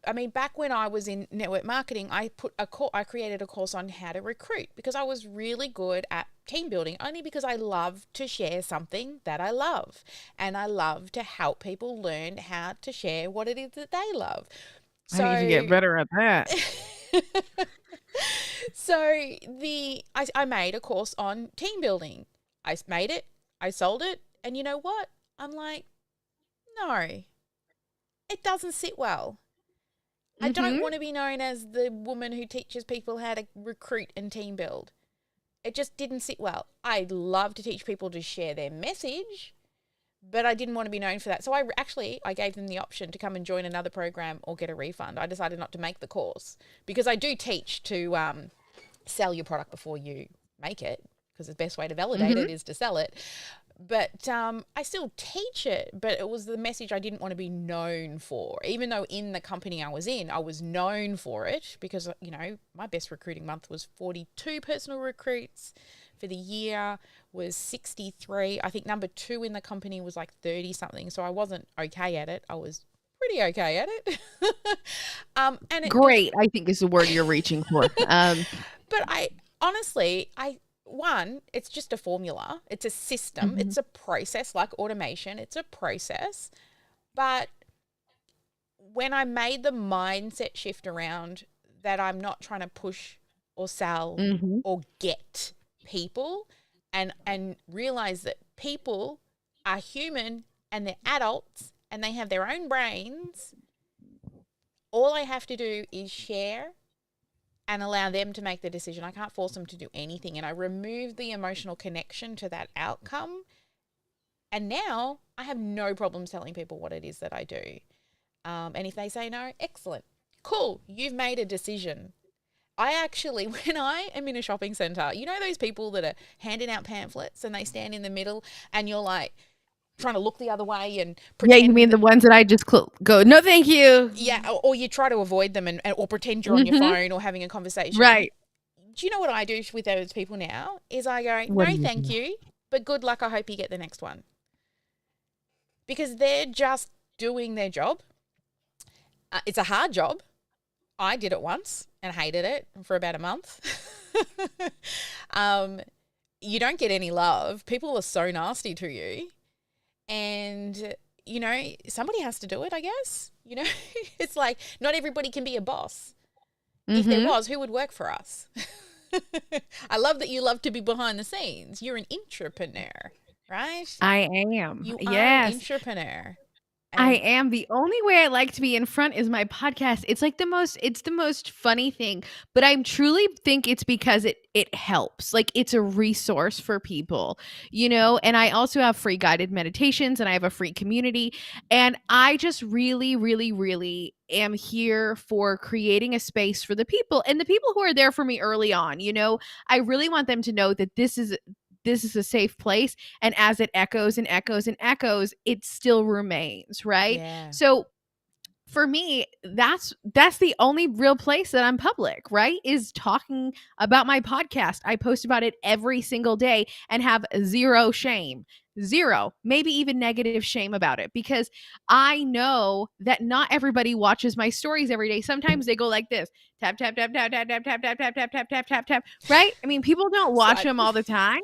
I mean, back when I was in network marketing, I created a course on how to recruit, because I was really good at team building, only because I love to share something that I love, and I love to help people learn how to share what it is that they love. So,
I need to get better at that.
So I made a course on team building. I made it, I sold it, and you know what? I'm like, no, it doesn't sit well. I don't want to be known as the woman who teaches people how to recruit and team build. It just didn't sit well. I love to teach people to share their message, but I didn't want to be known for that. So I gave them the option to come and join another program or get a refund. I decided not to make the course, because I do teach to sell your product before you make it, because the best way to validate it is to sell it. But I still teach it, but it was the message I didn't want to be known for, even though in the company I was in, I was known for it, because, my best recruiting month was 42 personal recruits. For the year was 63. I think number 2 in the company was like 30 something. So I wasn't okay at it. I was pretty okay at it.
Great, I think is the word you're reaching for.
But I honestly, it's just a formula. It's a system. It's a process, like automation. It's a process. But when I made the mindset shift around that I'm not trying to push or sell or get people, and realize that people are human and they're adults and they have their own brains, all I have to do is share and allow them to make the decision. I can't force them to do anything. And I removed the emotional connection to that outcome. And now I have no problem telling people what it is that I do. And if they say no, excellent. Cool. You've made a decision. I actually, when I am in a shopping centre, those people that are handing out pamphlets and they stand in the middle and you're like trying to look the other way and pretend.
Yeah, you mean the ones that I just go, no, thank you.
Yeah, or you try to avoid them or pretend you're on your phone or having a conversation.
Right.
do you know what I do with those people now? Is I go,
What
no,
do you
thank
do?
you, but good luck. I hope you get the next one. Because they're just doing their job. It's a hard job. I did it once and hated it for about a month. You don't get any love. People are so nasty to you. And, you know, somebody has to do it, I guess. You know, it's like not everybody can be a boss. If there was, who would work for us? I love that you love to be behind the scenes. You're an entrepreneur, right?
I am.
You are an
Yes.
entrepreneur.
I
And
am. The only way I like to be in front is my podcast. It's like it's the most funny thing, but I truly think it's because it helps. Like it's a resource for people, you know, and I also have free guided meditations and I have a free community, and I just really really really am here for creating a space for the people and the people who are there for me early on, you know. I really want them to know that this is a safe place, and as it echoes and echoes and echoes, it still remains, right?
yeah.
So for me, that's the only real place that I'm public, right? Is talking about my podcast. I post about it every single day and have zero shame. Zero, maybe even negative shame about it, because I know that not everybody watches my stories every day. Sometimes they go like this: tap tap tap tap tap tap tap tap tap tap tap tap tap tap. Right? I mean, people don't watch
Swipe.
them all the time,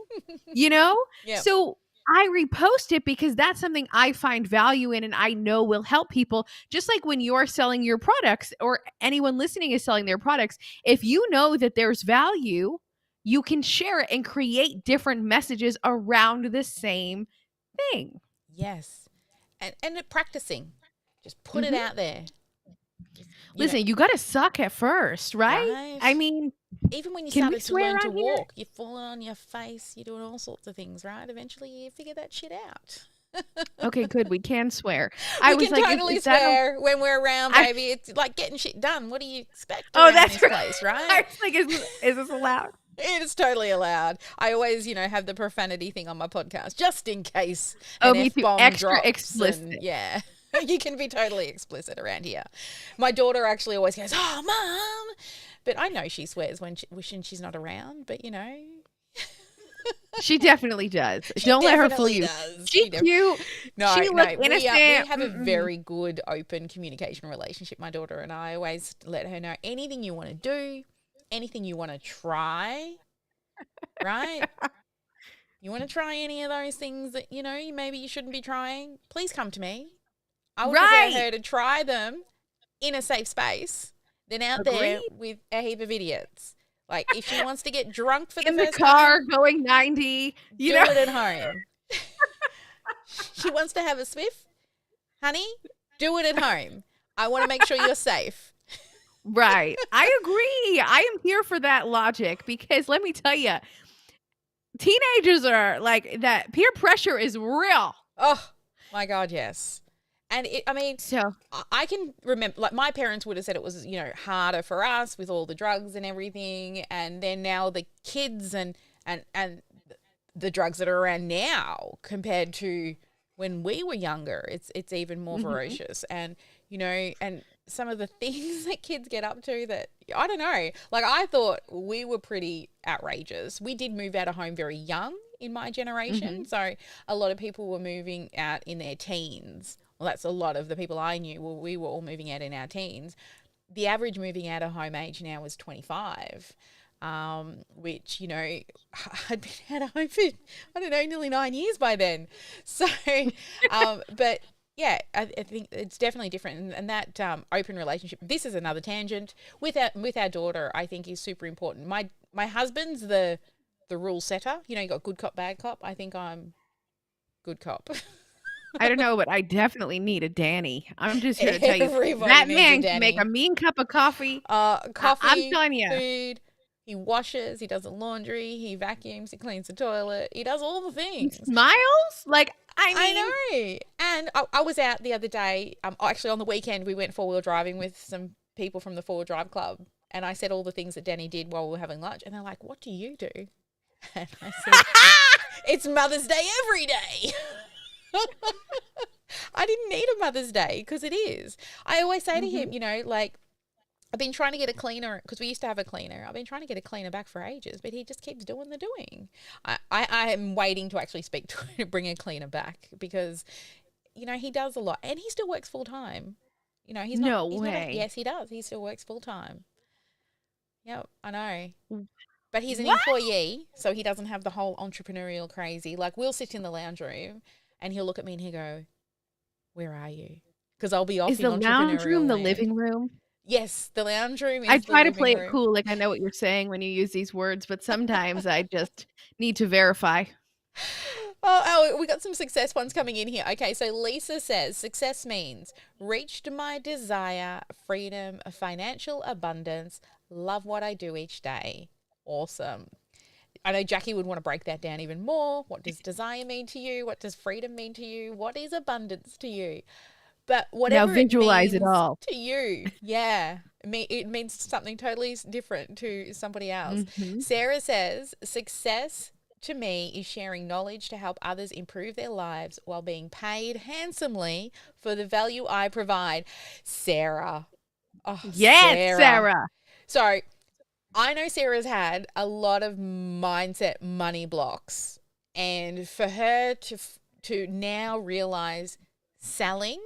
you know?
Yep.
So I repost it because that's something I find value in and I know will help people. Just like when you're selling your products or anyone listening is selling their products, if you know that there's value, you can share it and create different messages around the same thing.
Yes. And practicing. Just put it out there. Just,
Listen, you got to suck at first, right?
Right.
I mean,
even when you
can we
started to
swear
learn to
on here?
walk, you're falling on your face, you're doing all sorts of things, right? Eventually you figure that shit out.
Okay, good. We can swear. I
We
was
can
like,
totally
is that
swear when we're around,
I-
baby. It's like getting shit done. What do you expect
Oh,
around
that's
this
right.
place,
I
right?
was like, is this allowed?
It is totally allowed. I always, have the profanity thing on my podcast just in case
Oh,
an
me too.
F-bomb
Extra
drops.
explicit.
And, yeah. You can be totally explicit around here. My daughter actually always goes, "Oh, Mum." But I know she swears when she's not around, but
She definitely does.
she
Don't let her fool
definitely
you.
does.
She's cute.
No,
She
no,
look
we
innocent.
have a
Mm-mm.
very good open communication relationship, my daughter and I. Always let her know anything you want to do, anything you want to try, right? You want to try any of those things that, maybe you shouldn't be trying, please come to me. I would prefer
Right.
her to try them in a safe space than out there
Agreed.
with a heap of idiots. Like, if she wants to get drunk for the
In the
first
car
time,
going 90.
do it at home. She wants to have a swiff, honey, do it at home. I want to make sure you're safe.
Right. I agree. I am here for that logic because let me tell you, teenagers are like that. Peer pressure is real.
Oh, my God, yes. And
So
I can remember, like, my parents would have said it was, harder for us with all the drugs and everything. And then now the kids and the drugs that are around now compared to when we were younger, it's even more ferocious. And, and some of the things that kids get up to that, I don't know, like I thought we were pretty outrageous. We did move out of home very young in my generation. So a lot of people were moving out in their teens. Well, that's a lot of the people I knew. Well, we were all moving out in our teens. The average moving out of home age now is 25, which, I'd been out of home for, I don't know, nearly 9 years by then. So, but yeah, I think it's definitely different. And that open relationship, this is another tangent, with our daughter, I think is super important. My husband's the rule setter. You got good cop, bad cop. I think I'm good cop.
I don't know, but I definitely need a Danny. I'm just here to tell you,
Everybody
that
needs a
man can make
Danny.
a mean cup of coffee.
Coffee,
I'm telling you.
food. He washes. He does the laundry. He vacuums. He cleans the toilet. He does all the things.
Smiles? Like, I mean,
I know. And I was out the other day. Actually, on the weekend, we went 4-wheel driving with some people from the 4-wheel drive club. And I said all the things that Danny did while we were having lunch. And they're like, "What do you do?" And I said, "It's Mother's Day every day." I didn't need a Mother's Day because it is. I always say to him, like, I've been trying to get a cleaner because we used to have a cleaner. I've been trying to get a cleaner back for ages, but he just keeps doing the doing. I am waiting to actually speak to him to bring a cleaner back because, he does a lot and he still works full time. He's not,
No
he's not a,
way.
yes, he does. He still works full time. Yep, I know. But he's an
What?
employee, so he doesn't have the whole entrepreneurial crazy. Like, we'll sit in the lounge room and he'll look at me and he'll go, "Where are you?" Because I'll be off
Is
in
the lounge room
entrepreneurial
the
land.
living room?
Yes, the lounge room
I
is the
try to
living
play it
room.
cool, like I know what you're saying when you use these words, but sometimes I just need to verify.
We got some success ones coming in here. Okay, so Lisa says success means reached my desire, freedom, financial abundance, love what I do each day. Awesome. I know Jackie would want to break that down even more. What does desire mean to you? What does freedom mean to you? What is abundance to you? But
Now
whatever it
visualize it
means
all.
to you, yeah, it means something totally different to somebody else.
Mhm.
Sarah says, success to me is sharing knowledge to help others improve their lives while being paid handsomely for the value I provide. Sarah. Oh,
Yes,
Sarah.
Sarah.
So I know Sarah's had a lot of mindset money blocks. And for her to now realize selling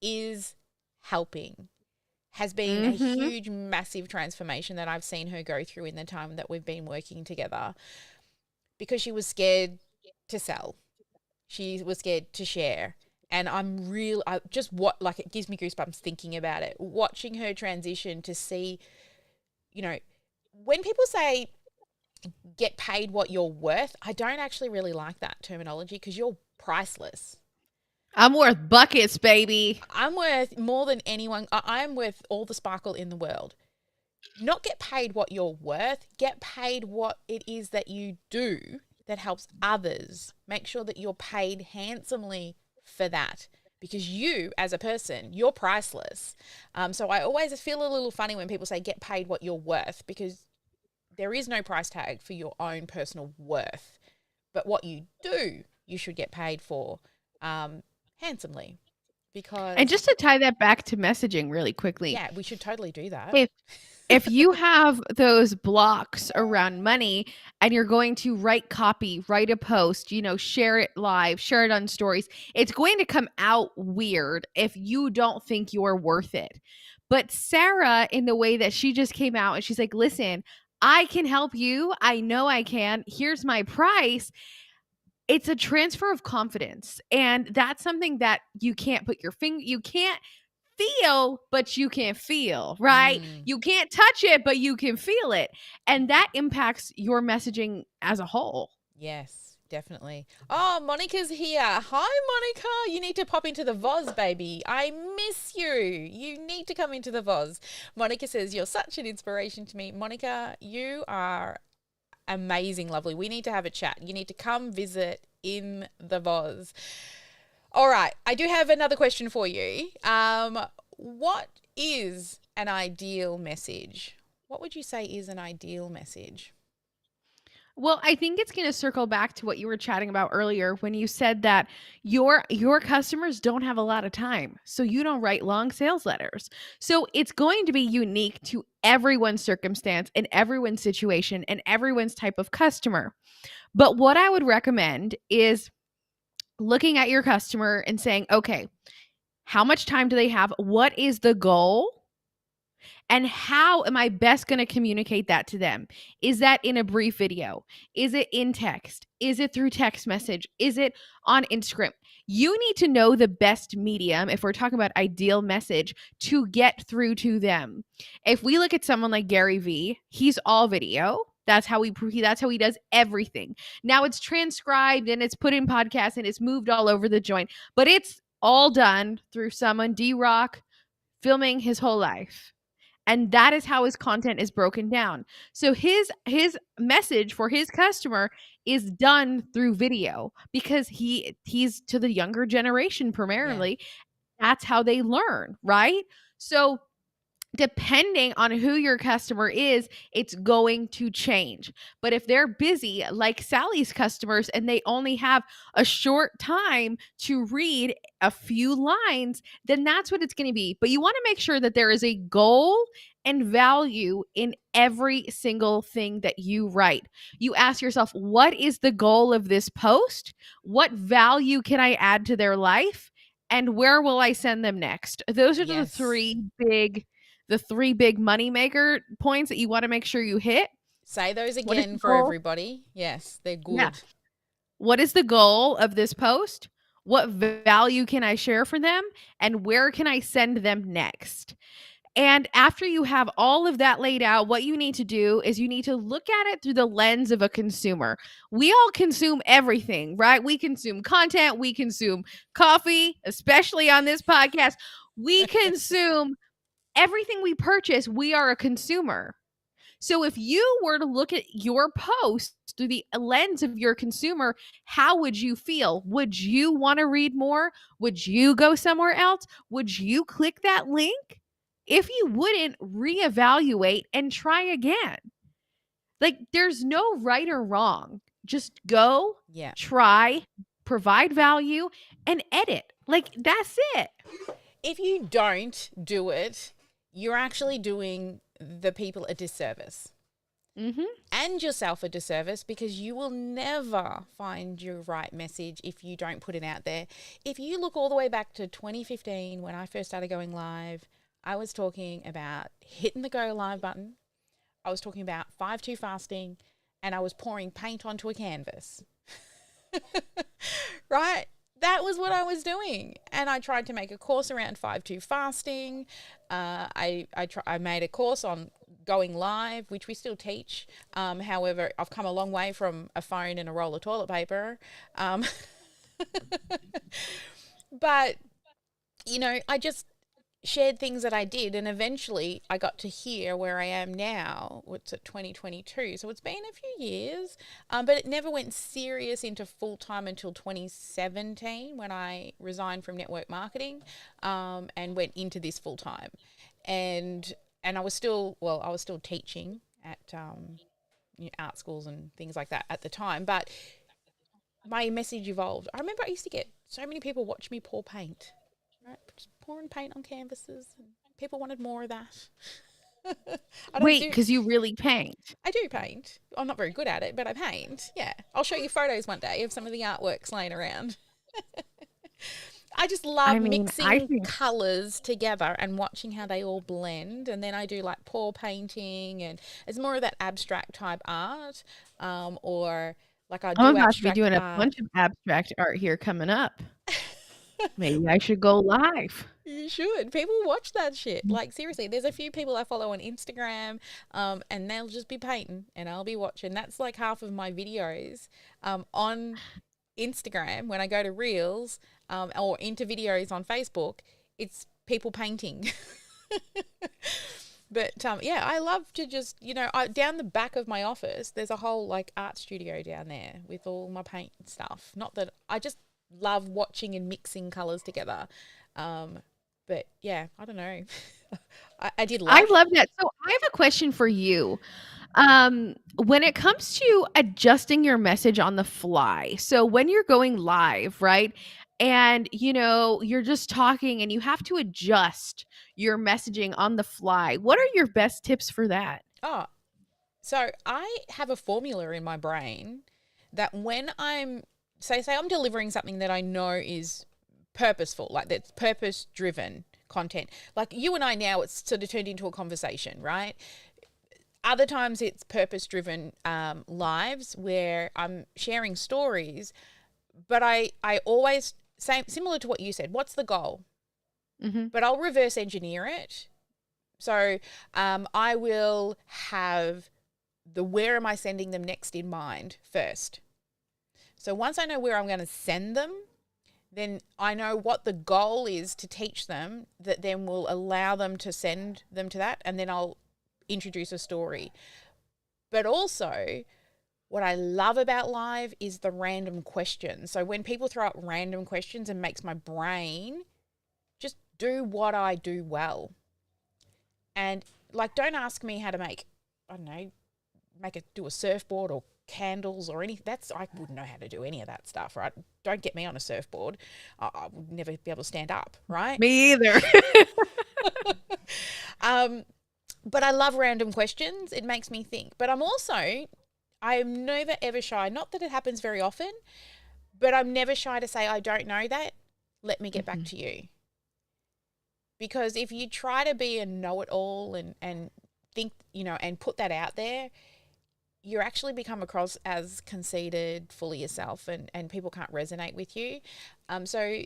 is helping has been a
Mhm.
huge, massive transformation that I've seen her go through in the time that we've been working together because she was scared to sell. She was scared to share. And I just like it gives me goosebumps thinking about it, watching her transition to see, you know, when people say get paid what you're worth, I don't actually really like that terminology because you're priceless.
I'm worth buckets, baby.
I'm worth more than anyone. I'm worth all the sparkle in the world. Not get paid what you're worth, get paid what it is that you do that helps others. Make sure that you're paid handsomely for that because you, as a person, you're priceless. So I always feel a little funny when people say get paid what you're worth because there is no price tag for your own personal worth. But what you do, you should get paid for handsomely
And
because,
just to tie that back to messaging really quickly,
yeah, we should totally do that.
if if you have those blocks around money and you're going to write copy, write a post, share it live, share it on stories, it's going to come out weird if you don't think you're worth it. But Sarah, in the way that she just came out and she's like, listen, I can help you. I know I can. Here's my price. It's a transfer of confidence. And that's something that you can't put your finger, you can't feel, but you can feel, right?
Mm.
You can't touch it, but you can feel it. And that impacts your messaging as a whole.
Yes, definitely. Oh, Monica's here. Hi, Monica. You need to pop into the Voz, baby. I miss you. You need to come into the Voz. Monica says, you're such an inspiration to me. Monica, you are amazing, lovely. We need to have a chat. You need to come visit in the Voz. All right. I do have another question for you. What is an ideal message? What would you say is an ideal message?
Well, I think it's going to circle back to what you were chatting about earlier when you said that your customers don't have a lot of time. So you don't write long sales letters. So it's going to be unique to everyone's circumstance and everyone's situation and everyone's type of customer. But what I would recommend is looking at your customer and saying, okay, how much time do they have? What is the goal? And how am I best going to communicate that to them? Is that in a brief video? Is it in text? Is it through text message? Is it on Instagram? You need to know the best medium, if we're talking about ideal message, to get through to them. If we look at someone like Gary Vee, he's all video. That's how he does everything. Now it's transcribed and it's put in podcasts and it's moved all over the joint, but it's all done through someone, D-Rock, filming his whole life. And that is how his content is broken down. So his message for his customer is done through video because he's to the younger generation
Yeah.
primarily. That's how they learn, right? So depending on who your customer is, it's going to change. But if they're busy, like Sally's customers, and they only have a short time to read a few lines, then that's what it's going to be. But you want to make sure that there is a goal and value in every single thing that you write. You ask yourself, what is the goal of this post? What value can I add to their life? And where will I send them next? Those are
Yes.
the three big moneymaker points that you want to make sure you hit.
Say those
What is
again
the
for
goal?
everybody. Yes, they're good.
Yeah. What is the goal of this post? What value can I share for them? And where can I send them next? And after you have all of that laid out, what you need to do is you need to look at it through the lens of a consumer. We all consume everything, right? We consume content, we consume coffee, especially on this podcast. We consume everything we purchase. We are a consumer. So if you were to look at your post through the lens of your consumer, how would you feel? Would you want to read more? Would you go somewhere else? Would you click that link? If you wouldn't, reevaluate and try again. Like, there's no right or wrong. Just go,
Yeah.
try, provide value, and edit. Like, that's it.
If you don't do it, you're actually doing the people a disservice.
Mm-hmm.
And yourself a disservice, because you will never find your right message if you don't put it out there. If you look all the way back to 2015, when I first started going live, I was talking about hitting the go live button. I was talking about 5-2 fasting, and I was pouring paint onto a canvas. Right? That was what I was doing. And I tried to make a course around 5-2 fasting. I made a course on going live, which we still teach. However, I've come a long way from a phone and a roll of toilet paper. But, you know, I just shared things that I did, and eventually I got to here where I am now. It's at 2022, so it's been a few years, but it never went serious into full-time until 2017, when I resigned from network marketing, and went into this full-time. And I was still teaching at art schools and things like that at the time, but my message evolved. I remember I used to get so many people watch me pour paint. Right, just pouring paint on canvases, and people wanted more of that.
Wait, because you really paint.
I do paint. I'm not very good at it, but I paint. Yeah, I'll show you photos one day of some of the artworks laying around. I just love mixing colours together and watching how they all blend. And then I do like pour painting, and it's more of that abstract type art, or like I do
I'm about to be
abstract
doing a
art.
bunch of abstract art here coming up. Maybe I should go live.
You should. People watch that shit. Like, seriously, there's a few people I follow on Instagram, and they'll just be painting and I'll be watching. That's like half of my videos on Instagram. When I go to Reels or into videos on Facebook, it's people painting. But yeah, I love to just, down the back of my office, there's a whole like art studio down there with all my paint stuff. Not that I just love watching and mixing colors together. But yeah, I don't know. I did love.
I love that. So I have a question for you. When it comes to adjusting your message on the fly, so when you're going live, right? And you're just talking and you have to adjust your messaging on the fly. What are your best tips for that?
Oh, so I have a formula in my brain that when I'm say I'm delivering something that I know is purposeful, like that's purpose-driven content. Like you and I now, it's sort of turned into a conversation, right? Other times it's purpose-driven lives where I'm sharing stories, but I always say, similar to what you said, what's the goal?
Mm-hmm.
But I'll reverse engineer it. So I will have the where am I sending them next in mind first. So once I know where I'm going to send them, then I know what the goal is to teach them that then will allow them to send them to that, and then I'll introduce a story. But also, what I love about live is the random questions. So when people throw out random questions, it makes my brain just do what I do well. And like, don't ask me how to make, I don't know, do a surfboard or candles or anything. I wouldn't know how to do any of that stuff, right? Don't get me on a surfboard. I would never be able to stand up, right?
Me either.
But I love random questions. It makes me think. But I am never ever shy. Not that it happens very often, but I'm never shy to say, I don't know that. Let me get back to you. Because if you try to be a know-it-all and think, and put that out there, you actually become across as conceited, full of yourself, and people can't resonate with you. So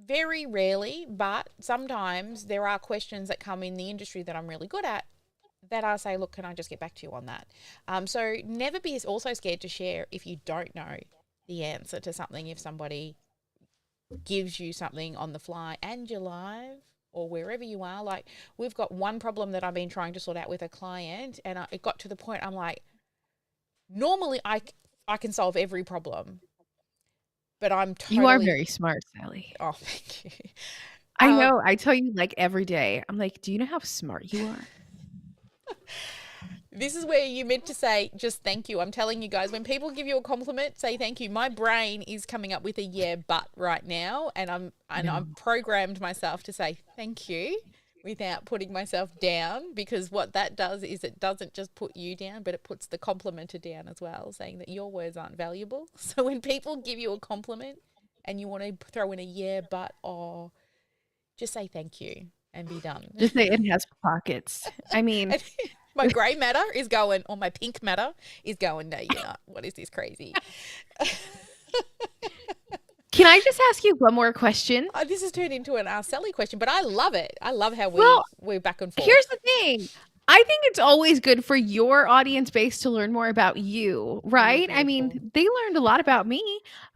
very rarely, but sometimes there are questions that come in the industry that I'm really good at that I say, look, can I just get back to you on that? So never be also scared to share if you don't know the answer to something. If somebody gives you something on the fly and you're live or wherever you are, like we've got one problem that I've been trying to sort out with a client, and it got to the point I'm like, normally I can solve every problem, but I'm totally...
You are very smart, Sally.
Oh, thank you.
I know. I tell you like every day. I'm like, do you know how smart you are?
This is where you meant to say just thank you. I'm telling you guys, when people give you a compliment, say thank you. My brain is coming up with a yeah, but right now, and I've programmed myself to say thank you without putting myself down, because what that does is it doesn't just put you down, but it puts the complimenter down as well, saying that your words aren't valuable. So when people give you a compliment and you want to throw in a yeah, but, or just say thank you and be done.
Just say it has pockets. I mean,
my grey matter is going, or my pink matter is going, no, you're not. What is this crazy?
Can I just ask you one more question?
This has turned into an Ask Sally question, but I love it. I love how we're back and forth.
Here's the thing. I think it's always good for your audience base to learn more about you, right? I mean, they learned a lot about me,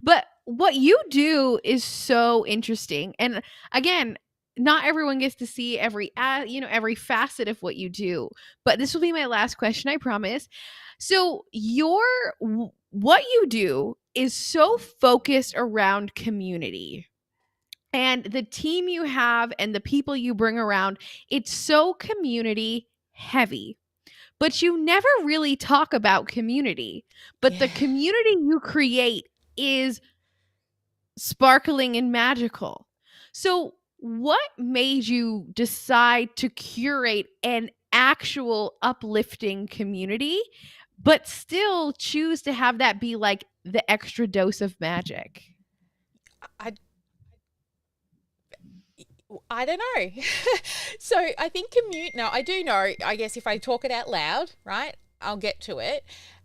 but what you do is so interesting. And again, not everyone gets to see every facet of what you do. But this will be my last question, I promise. So what you do is so focused around community. And the team you have and the people you bring around, it's so community heavy. But you never really talk about community. But the community you create is sparkling and magical. So what made you decide to curate an actual uplifting community, but still choose to have that be like the extra dose of magic?
I don't know. So I think now I do know, I guess if I talk it out loud, right, I'll get to it.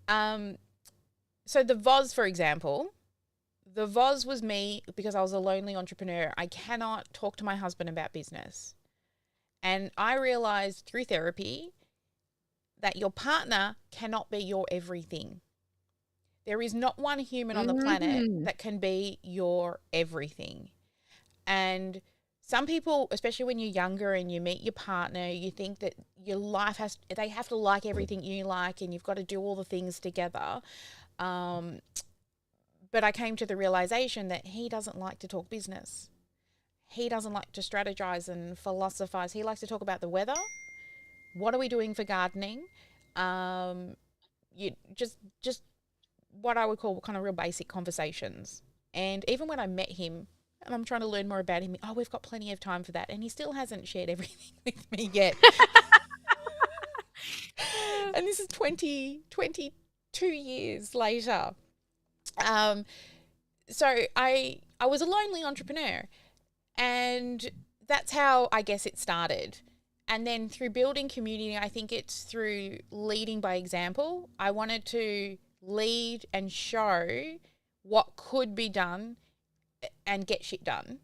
So the VOZ, for example, the VOZ was me because I was a lonely entrepreneur. I cannot talk to my husband about business. And I realized through therapy that your partner cannot be your everything. There is not one human on the planet that can be your everything. And some people, especially when you're younger and you meet your partner, you think that your life they have to like everything you like and you've got to do all the things together. But I came to the realization that he doesn't like to talk business. He doesn't like to strategize and philosophize. He likes to talk about the weather. What are we doing for gardening? Just what I would call kind of real basic conversations. And even when I met him and I'm trying to learn more about him, we've got plenty of time for that. And he still hasn't shared everything with me yet. And this is 22 years later. So I was a lonely entrepreneur, and that's how I guess it started. And then through building community, I think it's through leading by example. I wanted to lead and show what could be done and get shit done.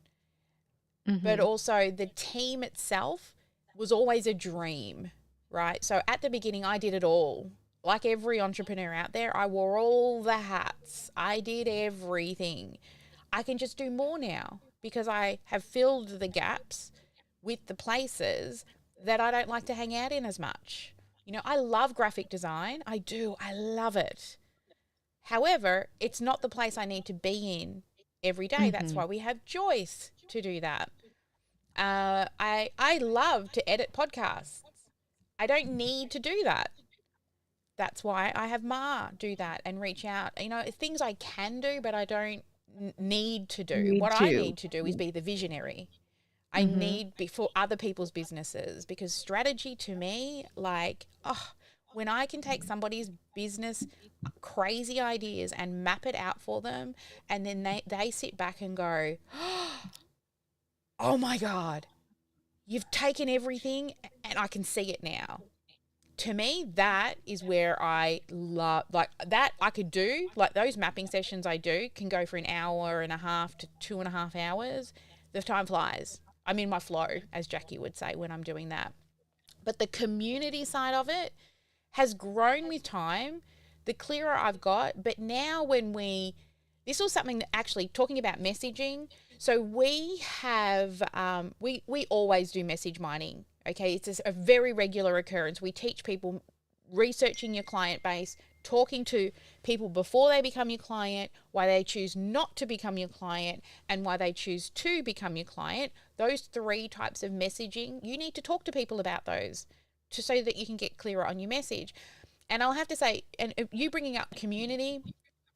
But also the team itself was always a dream, right? So at the beginning, I did it all. Like every entrepreneur out there, I wore all the hats. I did everything. I can just do more now because I have filled the gaps with the places that I don't like to hang out in as much. I love graphic design. I do. I love it. However, it's not the place I need to be in every day. That's why we have Joyce to do that. I love to edit podcasts. I don't need to do that. That's why I have Ma do that and reach out. You know, it's things I can do, but I don't need to do.
Need
What I
to.
need to do is be the visionary. I
Mm-hmm.
need for other people's businesses, because strategy to me, like, oh, when I can take somebody's business crazy ideas and map it out for them, and then they sit back and go, oh my God, you've taken everything and I can see it now. To me, that is where I love, like, that I could do, like those mapping sessions I do can go for an hour and a half to 2.5 hours. The time flies. I'm in my flow, as Jackie would say, when I'm doing that. But the community side of it has grown with time, the clearer I've got. But now this was something that, actually talking about messaging. So we have, we always do message mining. Okay, it's a very regular occurrence. We teach people researching your client base, talking to people before they become your client, why they choose not to become your client, and why they choose to become your client. Those 3 types of messaging, you need to talk to people about those so that you can get clearer on your message. And I'll have to say, and you bringing up community,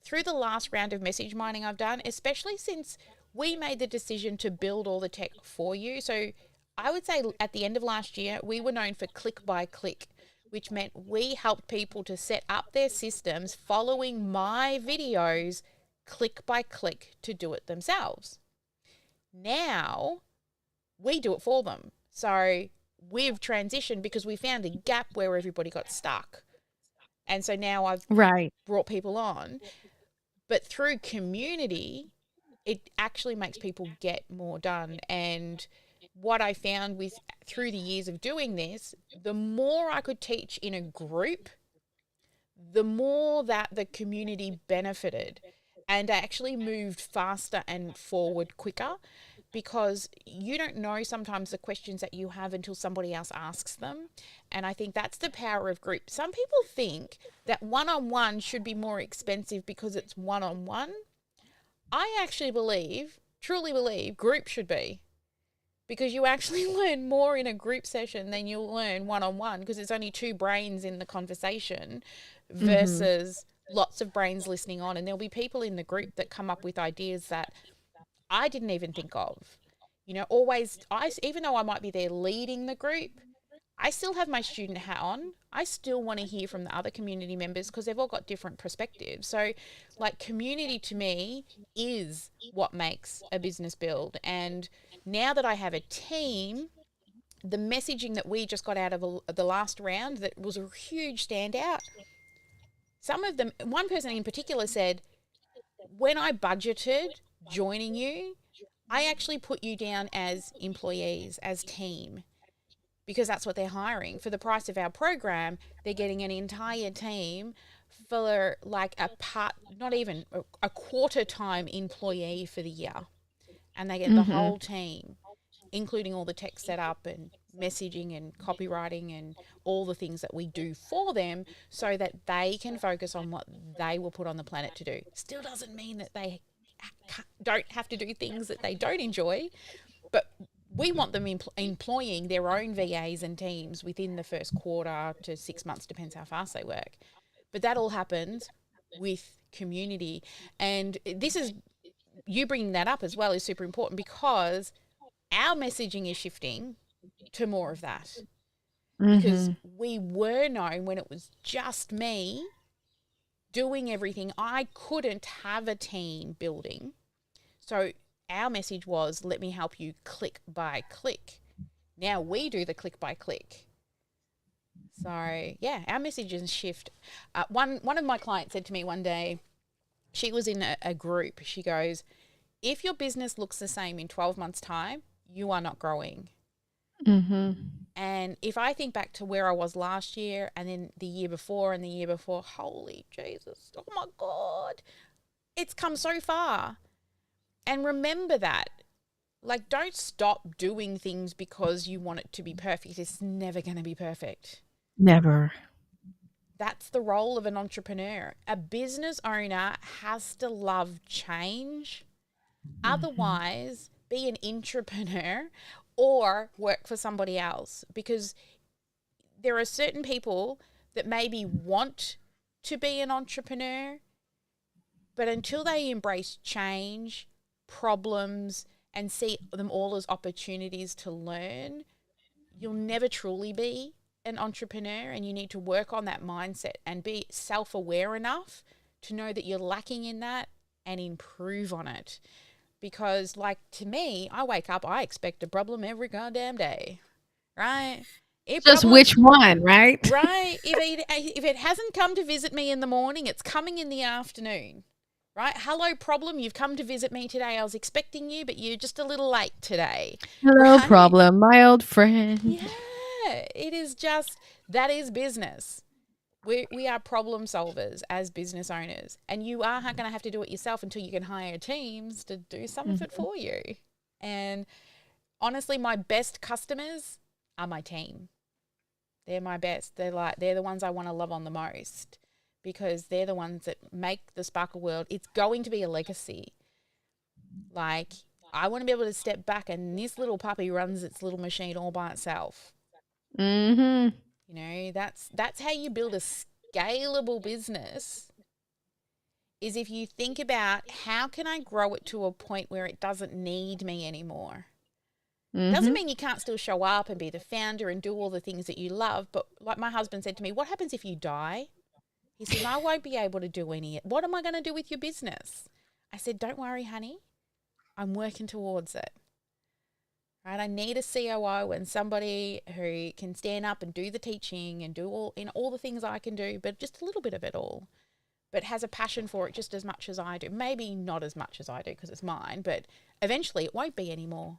through the last round of message mining I've done, especially since we made the decision to build all the tech for you. So I would say at the end of last year, we were known for click by click, which meant we helped people to set up their systems following my videos click by click to do it themselves. Now we do it for them. So we've transitioned because we found a gap where everybody got stuck. And so now I've
Right.
brought people on. But through community, it actually makes people get more done. And what I found through the years of doing this, the more I could teach in a group, the more that the community benefited, and I actually moved faster and forward quicker, because you don't know sometimes the questions that you have until somebody else asks them. And I think that's the power of group. Some people think that one-on-one should be more expensive because it's one-on-one. I actually truly believe group should be, because you actually learn more in a group session than you'll learn one-on-one, because it's only 2 brains in the conversation
Mm-hmm.
versus lots of brains listening on. And there'll be people in the group that come up with ideas that I didn't even think of. You know, even though I might be there leading the group, I still have my student hat on. I still want to hear from the other community members, because they've all got different perspectives. So, like, community to me is what makes a business build. And now that I have a team, the messaging that we just got out of the last round, that was a huge standout. Some of them, one person in particular said, when I budgeted joining you, I actually put you down as employees, as team, because that's what they're hiring. For the price of our program, they're getting an entire team for like not even a quarter time employee for the year. And they get the
Mm-hmm.
whole team, including all the tech setup and messaging and copywriting and all the things that we do for them, so that they can focus on what they were put on the planet to do. Still doesn't mean that they don't have to do things that they don't enjoy, but we want them employing their own VAs and teams within the first quarter to 6 months, depends how fast they work. But that all happens with community. And this is, you bringing that up as well is super important, because our messaging is shifting to more of that. Because
Mm-hmm.
we were known when it was just me doing everything. I couldn't have a team building. So our message was, let me help you click by click. Now we do the click by click. So yeah, our messages shift. One of my clients said to me one day, she was in a group. She goes, if your business looks the same in 12 months' time, you are not growing.
Mm-hmm.
And if I think back to where I was last year, and then the year before and the year before, holy Jesus, oh my God, it's come so far. And remember that. Like, don't stop doing things because you want it to be perfect. It's never going to be perfect.
Never.
That's the role of an entrepreneur. A business owner has to love change.
Mm-hmm.
Otherwise, be an entrepreneur or work for somebody else, because there are certain people that maybe want to be an entrepreneur, but until they embrace change, problems, and see them all as opportunities to learn, you'll never truly be an entrepreneur. And you need to work on that mindset and be self-aware enough to know that you're lacking in that and improve on it. Because, like, to me, I wake up, I expect a problem every goddamn day, right?
Just which one, right?
Right. If it hasn't come to visit me in the morning, it's coming in the afternoon, right? Hello, problem. You've come to visit me today. I was expecting you, but you're just a little late today.
Hello,
right?
problem, my old friend.
Yeah, it is just, that is business. We are problem solvers as business owners, and you are going to have to do it yourself until you can hire teams to do some of it for you. And honestly, my best customers are my team. They're my best. They're the ones I want to love on the most, because they're the ones that make the sparkle world. It's going to be a legacy. Like, I want to be able to step back and this little puppy runs its little machine all by itself.
Mm-hmm.
You know, that's how you build a scalable business, is if you think about, how can I grow it to a point where it doesn't need me anymore? Doesn't mean you can't still show up and be the founder and do all the things that you love. But like my husband said to me, what happens if you die? He said, I won't be able to do any. What am I going to do with your business? I said, don't worry, honey. I'm working towards it. Right? I need a COO and somebody who can stand up and do the teaching and do all the things I can do, but just a little bit of it all. But has a passion for it just as much as I do. Maybe not as much as I do because it's mine, but eventually it won't be anymore.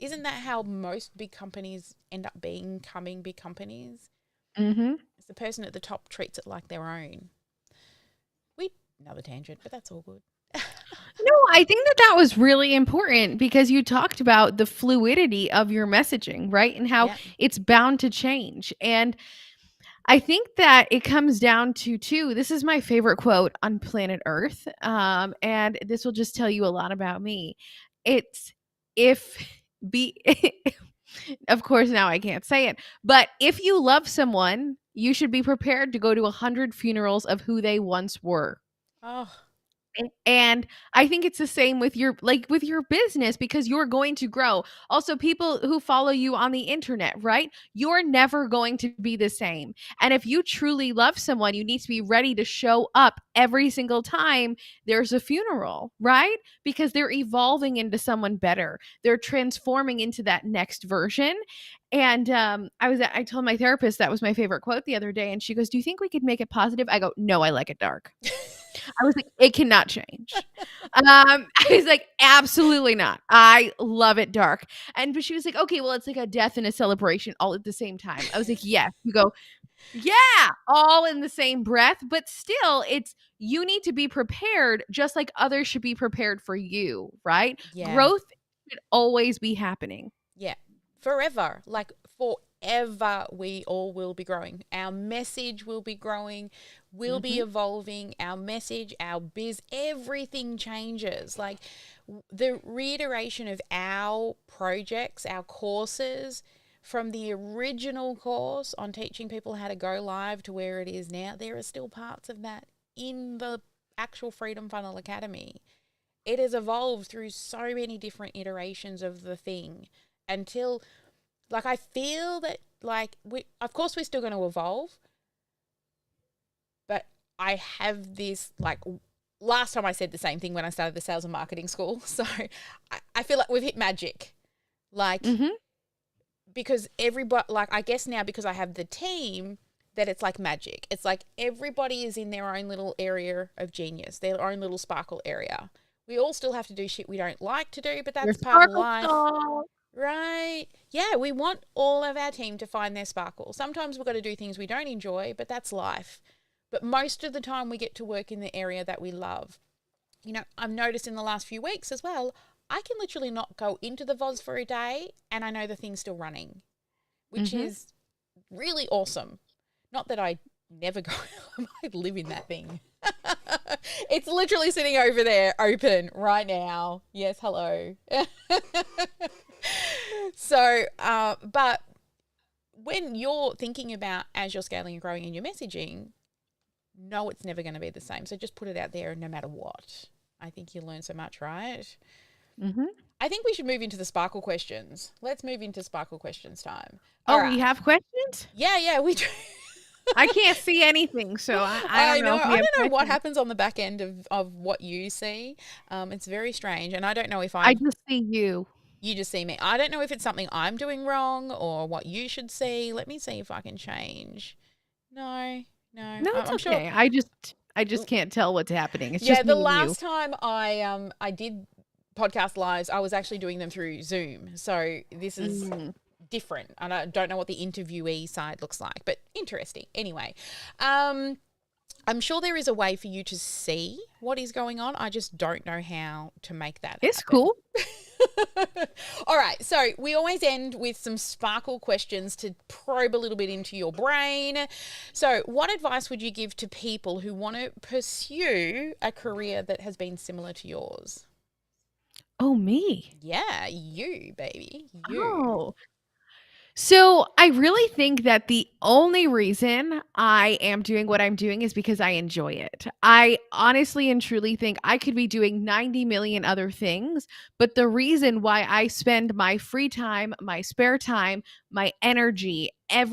Isn't that how most big companies end up becoming big companies?
Mm-hmm.
It's the person at the top treats it like their own. Another tangent, but that's all good.
No, I think that was really important, because you talked about the fluidity of your messaging, right? And how it's bound to change. And I think that it comes down to, too, this is my favorite quote on planet Earth. And this will just tell you a lot about me. It's of course, now I can't say it, but if you love someone, you should be prepared to go to 100 funerals of who they once were.
Oh,
And I think it's the same with your business, because you're going to grow. Also, people who follow you on the internet, right? You're never going to be the same. And if you truly love someone, you need to be ready to show up every single time there's a funeral, right? Because they're evolving into someone better. They're transforming into that next version. And I told my therapist that was my favorite quote the other day, and she goes, "Do you think we could make it positive?" I go, "No, I like it dark." I was like, it cannot change. I was like, absolutely not. I love it dark. But she was like, okay, well, it's like a death and a celebration all at the same time. I was like, yes. You go, yeah, all in the same breath. But still, you need to be prepared, just like others should be prepared for you, right?
yeah.
Growth should always be happening.
Yeah. Forever. Like forever, we all will be growing. Our message will be growing. We'll be evolving. Our message, our everything changes. Like the reiteration of our projects, our courses, from the original course on teaching people how to go live to where it is now, there are still parts of that in the actual Freedom Funnel Academy. It has evolved through so many different iterations of the thing until, like, I feel that, like, of course we're still going to evolve, but I have this, like, last time I said the same thing when I started the sales and marketing school. So I feel like we've hit magic. Like, because everybody, like, I guess now because I have the team, that it's like magic. It's like everybody is in their own little area of genius, their own little sparkle area. We all still have to do shit we don't like to do, but that's part of life. Right? Yeah, we want all of our team to find their sparkle. Sometimes we've got to do things we don't enjoy, but that's life. But most of the time we get to work in the area that we love. You know, I've noticed in the last few weeks as well, I can literally not go into the VOZ for a day and I know the thing's still running, which is really awesome. Not that I never go, I might live in that thing. It's literally sitting over there open right now. Yes, hello. So, but when you're thinking about as you're scaling and growing in your messaging, no, it's never going to be the same. So just put it out there no matter what. I think you learn so much, right?
Mm-hmm.
I think we should move into the sparkle questions. Let's move into sparkle questions time.
Oh,
All right.
we have questions?
Yeah, we do.
I can't see anything, so I don't know. If we
I
have
don't know what
questions.
happens on the back end of what you see. It's very strange. And I don't know if
I just see you.
you just see me. I don't know if it's something I'm doing wrong or what you should see. Let me see if I can change. No.
No, it's
I'm
okay.
sure.
I just can't tell what's happening. It's
Yeah,
just
the
me and you.
last time I did podcast lives, I was actually doing them through Zoom. So this is different. And I don't know what the interviewee side looks like, but interesting. Anyway, I'm sure there is a way for you to see what is going on. I just don't know how to make that
It's
happen.
cool.
All right, so we always end with some sparkle questions to probe a little bit into your brain. So what advice would you give to people who want to pursue a career that has been similar to yours?
Oh, me.
Yeah, you, baby. You.
Oh. So I really think that the only reason I am doing what I'm doing is because I enjoy it. I honestly and truly think I could be doing 90 million other things, but the reason why I spend my free time, my spare time, my energy, I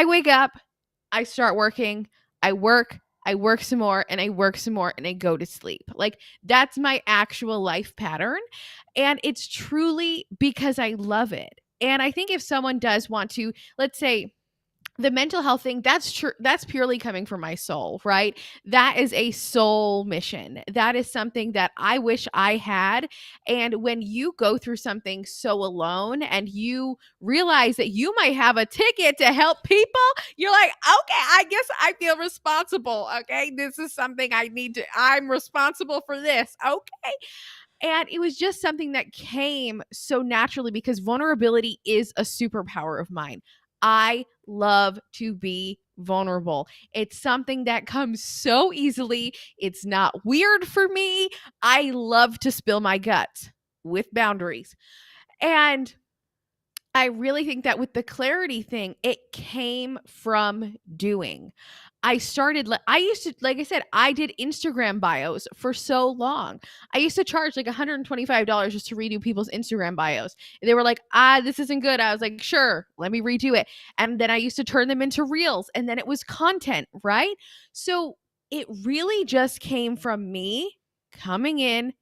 wake up, I start working, I work some more, and I work some more, and I go to sleep. Like, that's my actual life pattern. And it's truly because I love it. And I think if someone does want to, let's say, the mental health thing, that's true. That's purely coming from my soul, right? That is a soul mission. That is something that I wish I had. And when you go through something so alone and you realize that you might have a ticket to help people, you're like, okay, I guess I feel responsible. Okay. This is something I'm responsible for this. Okay. And it was just something that came so naturally because vulnerability is a superpower of mine. I love to be vulnerable. It's something that comes so easily. It's not weird for me. I love to spill my guts with boundaries. And I really think that with the clarity thing, it came from doing. I used to, like I said, I did Instagram bios for so long. I used to charge like $125 just to redo people's Instagram bios. And they were like, this isn't good. I was like, sure, let me redo it. And then I used to turn them into reels and then it was content, right? So it really just came from me coming in.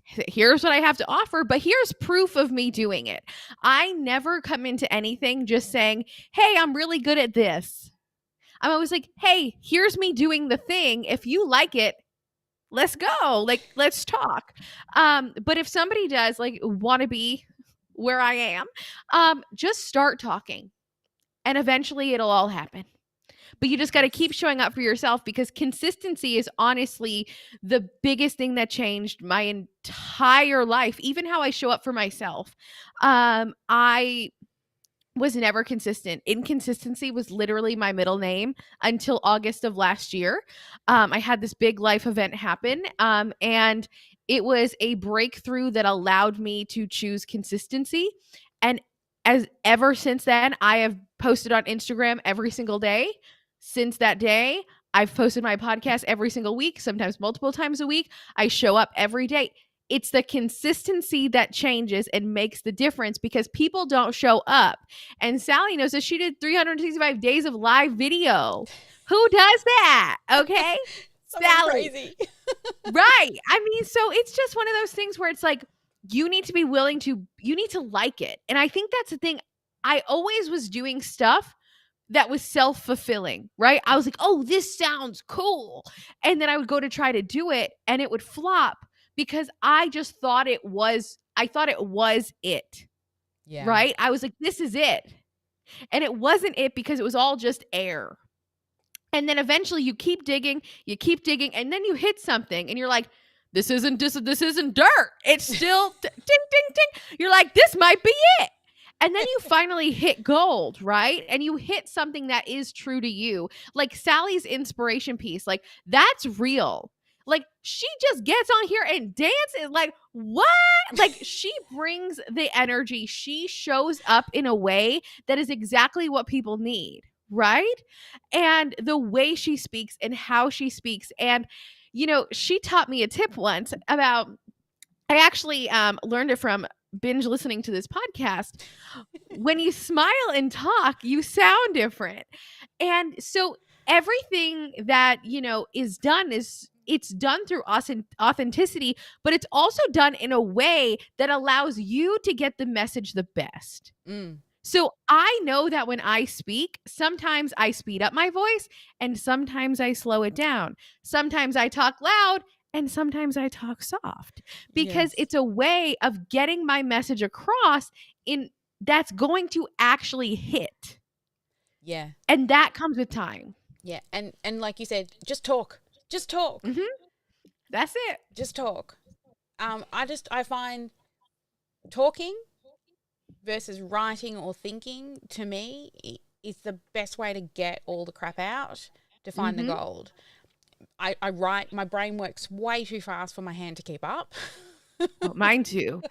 Here's what I have to offer, but here's proof of me doing it. I never come into anything just saying, hey, I'm really good at this. I'm always like, hey, here's me doing the thing. If you like it, let's go. Like, let's talk. But if somebody does like want to be where I am, just start talking and eventually it'll all happen. But you just got to keep showing up for yourself because consistency is honestly the biggest thing that changed my entire life, even how I show up for myself. I was never consistent. Inconsistency was literally my middle name until August of last year. I had this big life event happen, and it was a breakthrough that allowed me to choose consistency. And ever since then, I have posted on Instagram every single day. Since that day, I've posted my podcast every single week, sometimes multiple times a week. I show up every day. It's the consistency that changes and makes the difference because people don't show up. And Sally knows that she did 365 days of live video. Who does that? Okay. Sally.
Crazy.
Right. I mean, so it's just one of those things where it's like, you need to be willing to, you need to like it. And I think that's the thing. I always was doing stuff that was self-fulfilling, right? I was like, oh, this sounds cool. And then I would go to try to do it and it would flop because I just thought it was it.
Yeah.
Right? I was like, this is it. And it wasn't it because it was all just air. And then eventually you keep digging, and then you hit something and you're like, this isn't dirt. It's still ding, ding, ding. You're like, this might be it. And then you finally hit gold, right? And you hit something that is true to you. Like Sally's inspiration piece, like that's real. Like, she just gets on here and dances. Like, what? Like, she brings the energy. She shows up in a way that is exactly what people need, right? And the way she speaks and how she speaks. And, she taught me a tip once about, I actually learned it from binge listening to this podcast. When you smile and talk, you sound different. And so everything that, is done it's done through authenticity, but it's also done in a way that allows you to get the message the best.
Mm.
So I know that when I speak, sometimes I speed up my voice and sometimes I slow it down. Sometimes I talk loud and sometimes I talk soft, because
Yes.
it's a way of getting my message across in that's going to actually hit.
Yeah.
And that comes with time.
Yeah. And like you said, just talk. Just talk.
Mm-hmm. That's it.
Just talk. I find talking versus writing or thinking, to me, is the best way to get all the crap out, to find the
Mm-hmm.
gold. I write, my brain works way too fast for my hand to keep up.
Oh, mine too.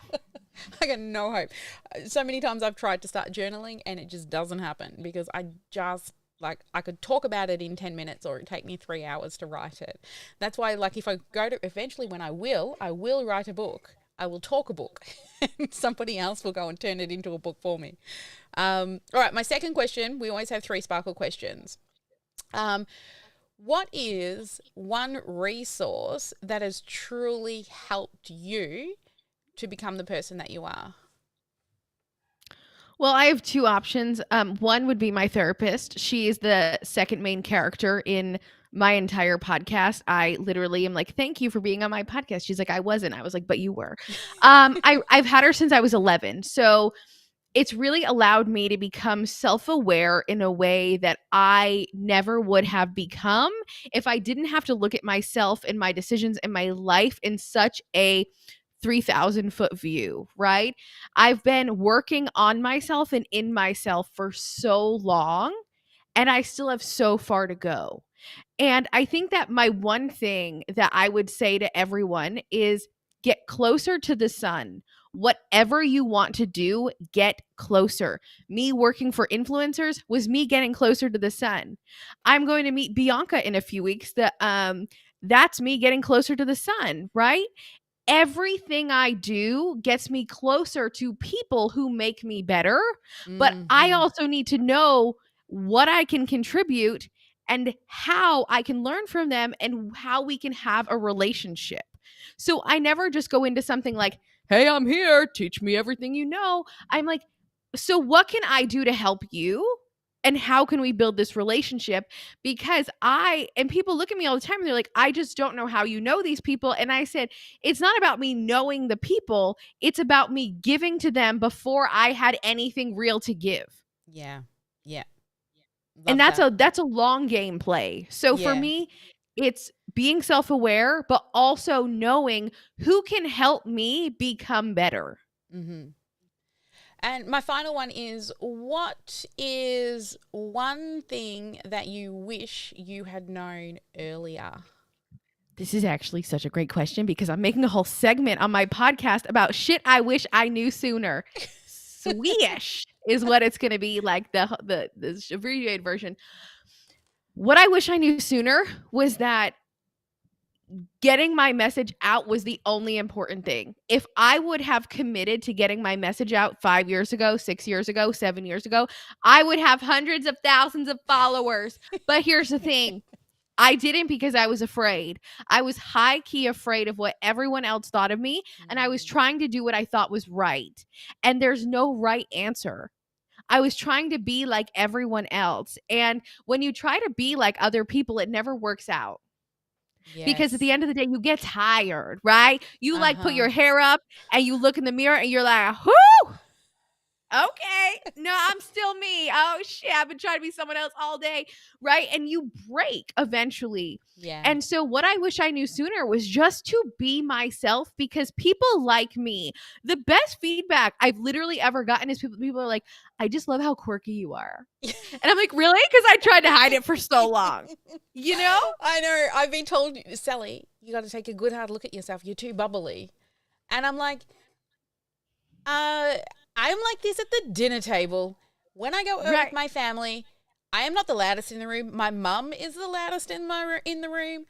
I got no hope. So many times I've tried to start journaling and it just doesn't happen, because I just, like, I could talk about it in 10 minutes or it'd take me 3 hours to write it. That's why, like, if I go to, eventually when I will write a book. I will talk a book and somebody else will go and turn it into a book for me. All right, my second question, we always have 3 sparkle questions. What is one resource that has truly helped you to become the person that you are?
Well, I have 2 options. One would be my therapist. She is the second main character in my entire podcast. I literally am like, thank you for being on my podcast. She's like, I wasn't. I was like, but you were. I've had her since I was 11. So it's really allowed me to become self-aware in a way that I never would have become if I didn't have to look at myself and my decisions and my life in such a 3,000-foot view, right? I've been working on myself and in myself for so long, and I still have so far to go. And I think that my one thing that I would say to everyone is get closer to the sun. Whatever you want to do, get closer. Me working for influencers was me getting closer to the sun. I'm going to meet Bianca in a few weeks. That's me getting closer to the sun, right? Everything I do gets me closer to people who make me better, but I
Mm-hmm.
also need to know what I can contribute and how I can learn from them and how we can have a relationship. So I never just go into something like, hey, I'm here, teach me everything you know. I'm like, so what can I do to help you? And how can we build this relationship? Because and people look at me all the time and they're like, I just don't know how you know these people. And I said, it's not about me knowing the people. It's about me giving to them before I had anything real to give.
Yeah. Yeah.
And
Love that.
that's a long game play. So for
Yeah.
me, it's being self-aware, but also knowing who can help me become better.
Mm-hmm. And my final one is, what is one thing that you wish you had known earlier?
This is actually such a great question because I'm making a whole segment on my podcast about shit I wish I knew sooner. Sweesh is what it's going to be, like the abbreviated version. What I wish I knew sooner was that getting my message out was the only important thing. If I would have committed to getting my message out 5 years ago, 6 years ago, 7 years ago, I would have hundreds of thousands of followers. But here's the thing. I didn't because I was afraid. I was high key afraid of what everyone else thought of me. And I was trying to do what I thought was right. And there's no right answer. I was trying to be like everyone else. And when you try to be like other people, it never works out.
Yes.
Because at the end of the day, you get tired, right? You like put
Uh-huh.
your hair up and you look in the mirror and you're like, whoo! Okay. No, I'm still me. Oh shit, I've been trying to be someone else all day, right? And you break eventually.
Yeah.
And so what I wish I knew sooner was just to be myself, because people like me. The best feedback I've literally ever gotten is people are like, "I just love how quirky you are." And I'm like, "Really?" Cuz I tried to hide it for so long. You know?
I know. I've been told, Sally, you got to take a good hard look at yourself. You're too bubbly. And I'm like, I'm like this at the dinner table. When I go out with
Right.
my family, I am not the loudest in the room. My mum is the loudest in the room,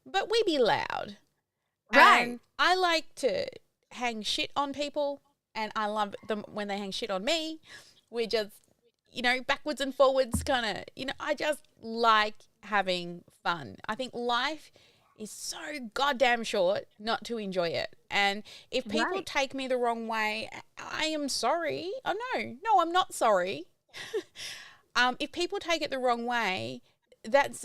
but we be loud.
Right.
And I like to hang shit on people, and I love them when they hang shit on me. We're just, backwards and forwards kind of, I just like having fun. I think life is so goddamn short not to enjoy it. And if people
Right.
take me the wrong way, I am sorry. Oh, no, I'm not sorry. If people take it the wrong way, that's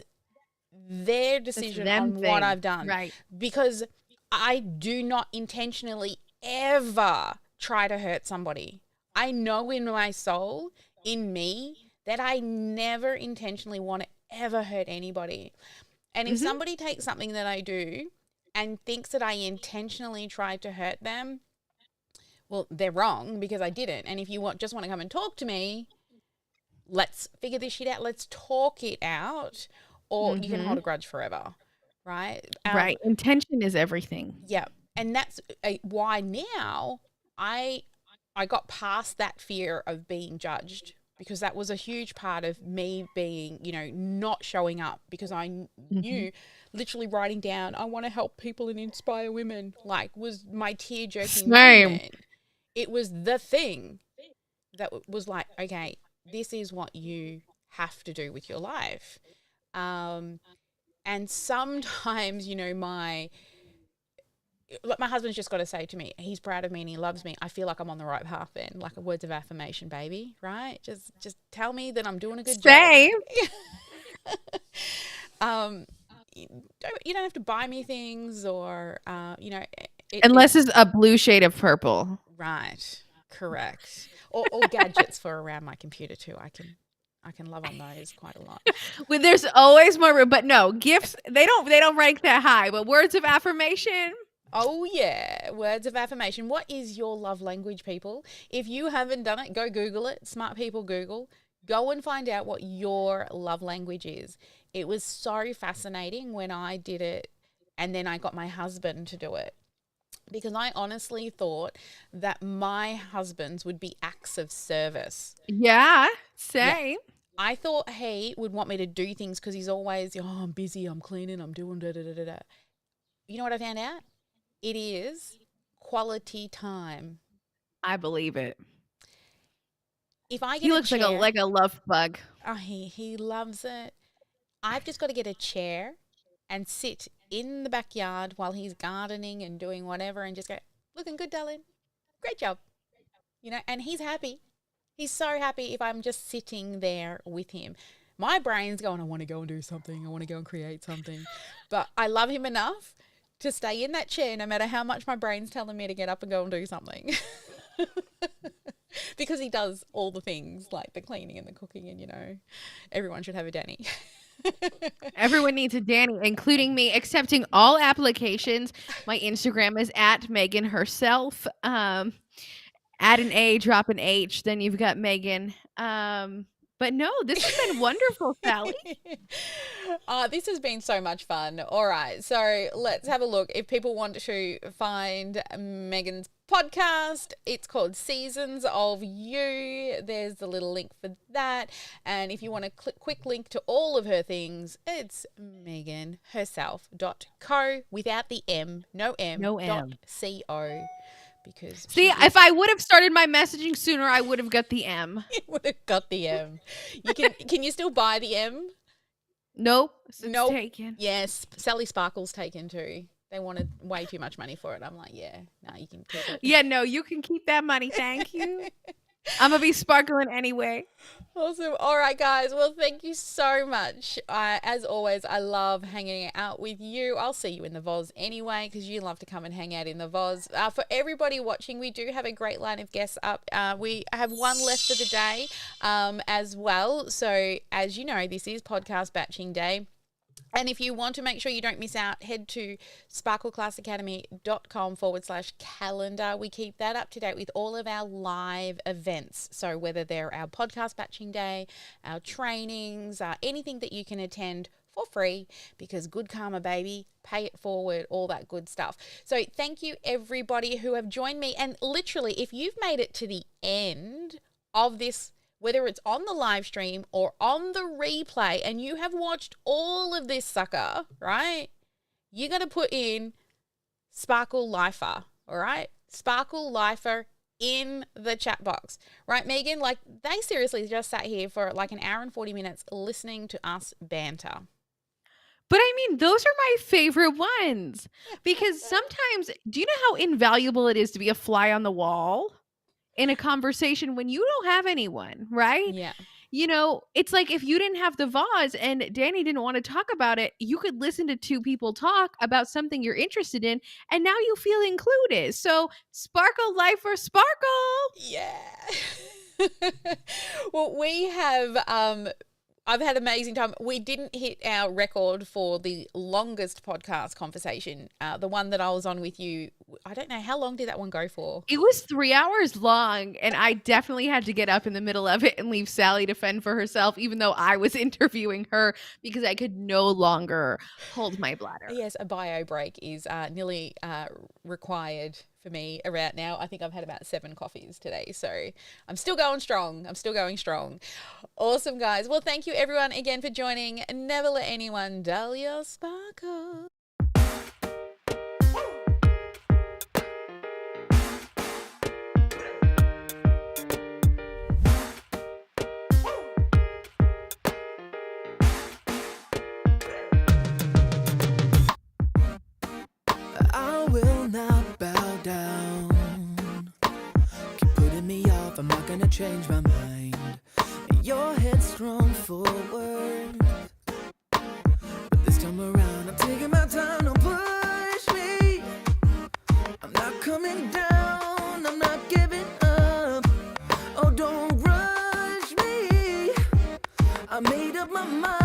their
That's
decision
them
on what
thing.
I've done.
Right.
Because I do not intentionally ever try to hurt somebody. I know in my soul, in me, that I never intentionally want to ever hurt anybody. And if
Mhm.
somebody takes something that I do and thinks that I intentionally tried to hurt them, well, they're wrong because I didn't. And if you just want to come and talk to me, let's figure this shit out. Let's talk it out, or you can hold a
Mhm.
grudge forever, right?
Right. Intention is everything.
Yeah, and that's why now I got past that fear of being judged, because that was a huge part of me being, not showing up, because I
Mhm.
knew, literally writing down, I want to help people and inspire women, like, was my tear jerking
Same.
moment. It was the thing that was like, okay, this is what you have to do with your life. And sometimes, my husband's just got to say to me, he's proud of me and he loves me. I feel like I'm on the right path then, like a words of affirmation, baby, right? Just tell me that I'm doing a good job.
Same.
um, you don't have to buy me things, or
Unless it's a blue shade of purple.
right, correct, or gadgets for around my computer too. I can love on those quite a lot.
Well, there's always more room, but no, gifts, they don't rank that high. But words of affirmation,
Oh, yeah. Words of affirmation. What is your love language, people? If you haven't done it, go Google it. Smart people Google. Go and find out what your love language is. It was so fascinating when I did it, and then I got my husband to do it, because I honestly thought that my husband's would be acts of service.
yeah,
Yeah.
same.
I thought he would want me to do things because he's always, I'm busy, I'm cleaning, I'm doing da da da da da. You know what I found out? It is quality time.
I believe it.
If I
He
get a
looks like a
chair,
love bug.
oh, he loves it. I've just got to get a chair and sit in the backyard while he's gardening and doing whatever, and just go, looking good, darling. Great job. And he's happy. He's so happy if I'm just sitting there with him. My brain's going, I want to go and do something. I want to go and create something. But I love him enough to stay in that chair no matter how much my brain's telling me to get up and go and do something. Because he does all the things like the cleaning and the cooking, and everyone should have a Danny.
Everyone needs a Danny, including me, accepting all applications. My Instagram is at Meagan herself. Add an A, drop an H, then you've got Meagan. But no, this has been wonderful, Sally.
This has been so much fun. All right, so let's have a look. If people want to find Megan's podcast, it's called Seasons of You. There's the little link for that. And if you want a quick link to all of her things, it's meganherself.co, without the M, no M,
No M.
.co. Because
See, if I would have started my messaging sooner, I would have got the M.
you would have got the M. Can you still buy the M?
Nope. It's
Nope.
taken.
Yes, Sally Sparkle's taken too. They wanted way too much money for it. I'm like, yeah, no, you can keep it.
Yeah, no, you can keep that money. Thank you. I'm gonna be sparkling anyway.
Awesome. All right, guys. Well, thank you so much. As always, I love hanging out with you. I'll see you in the Voz anyway because you love to come and hang out in the Voz. For everybody watching, we do have a great line of guests up. We have one left for the day as well. So, as you know, this is podcast batching day. And if you want to make sure you don't miss out, head to sparkleclassacademy.com/calendar. We keep that up to date with all of our live events. So whether they're our podcast batching day, our trainings, anything that you can attend for free, because good karma, baby, pay it forward, all that good stuff. So thank you everybody who have joined me. And literally, if you've made it to the end of this, whether it's on the live stream or on the replay, and you have watched all of this sucker, right? You got to put in Sparkle Lifer, all right? Sparkle Lifer in the chat box, right, Meagan? Like, they seriously just sat here for like an hour and 40 minutes listening to us banter.
But I mean, those are my favorite ones because sometimes, do you know how invaluable it is to be a fly on the wall in a conversation when you don't have anyone, right?
Yeah.
You know, it's like if you didn't have the Voz and Danny didn't want to talk about it, you could listen to two people talk about something you're interested in, and now you feel included. So, sparkle life or sparkle.
Yeah. Well, we have I've had an amazing time. We didn't hit our record for the longest podcast conversation. The one that I was on with you, I don't know, how long did that one go for?
It was 3 hours long, and I definitely had to get up in the middle of it and leave Sally to fend for herself, even though I was interviewing her because I could no longer hold my bladder.
Yes, a bio break is nearly required for me around now. I think I've had about 7 coffees today, so I'm still going strong. Awesome, guys. Well, thank you everyone again for joining. Never let anyone dull your sparkle.
I will not bow down. Keep putting me off, I'm not gonna change my mind. You're headstrong forward, but this time around I'm taking my time. Don't push me, I'm not coming down, I'm not giving up. Oh, don't rush me, I made up my mind.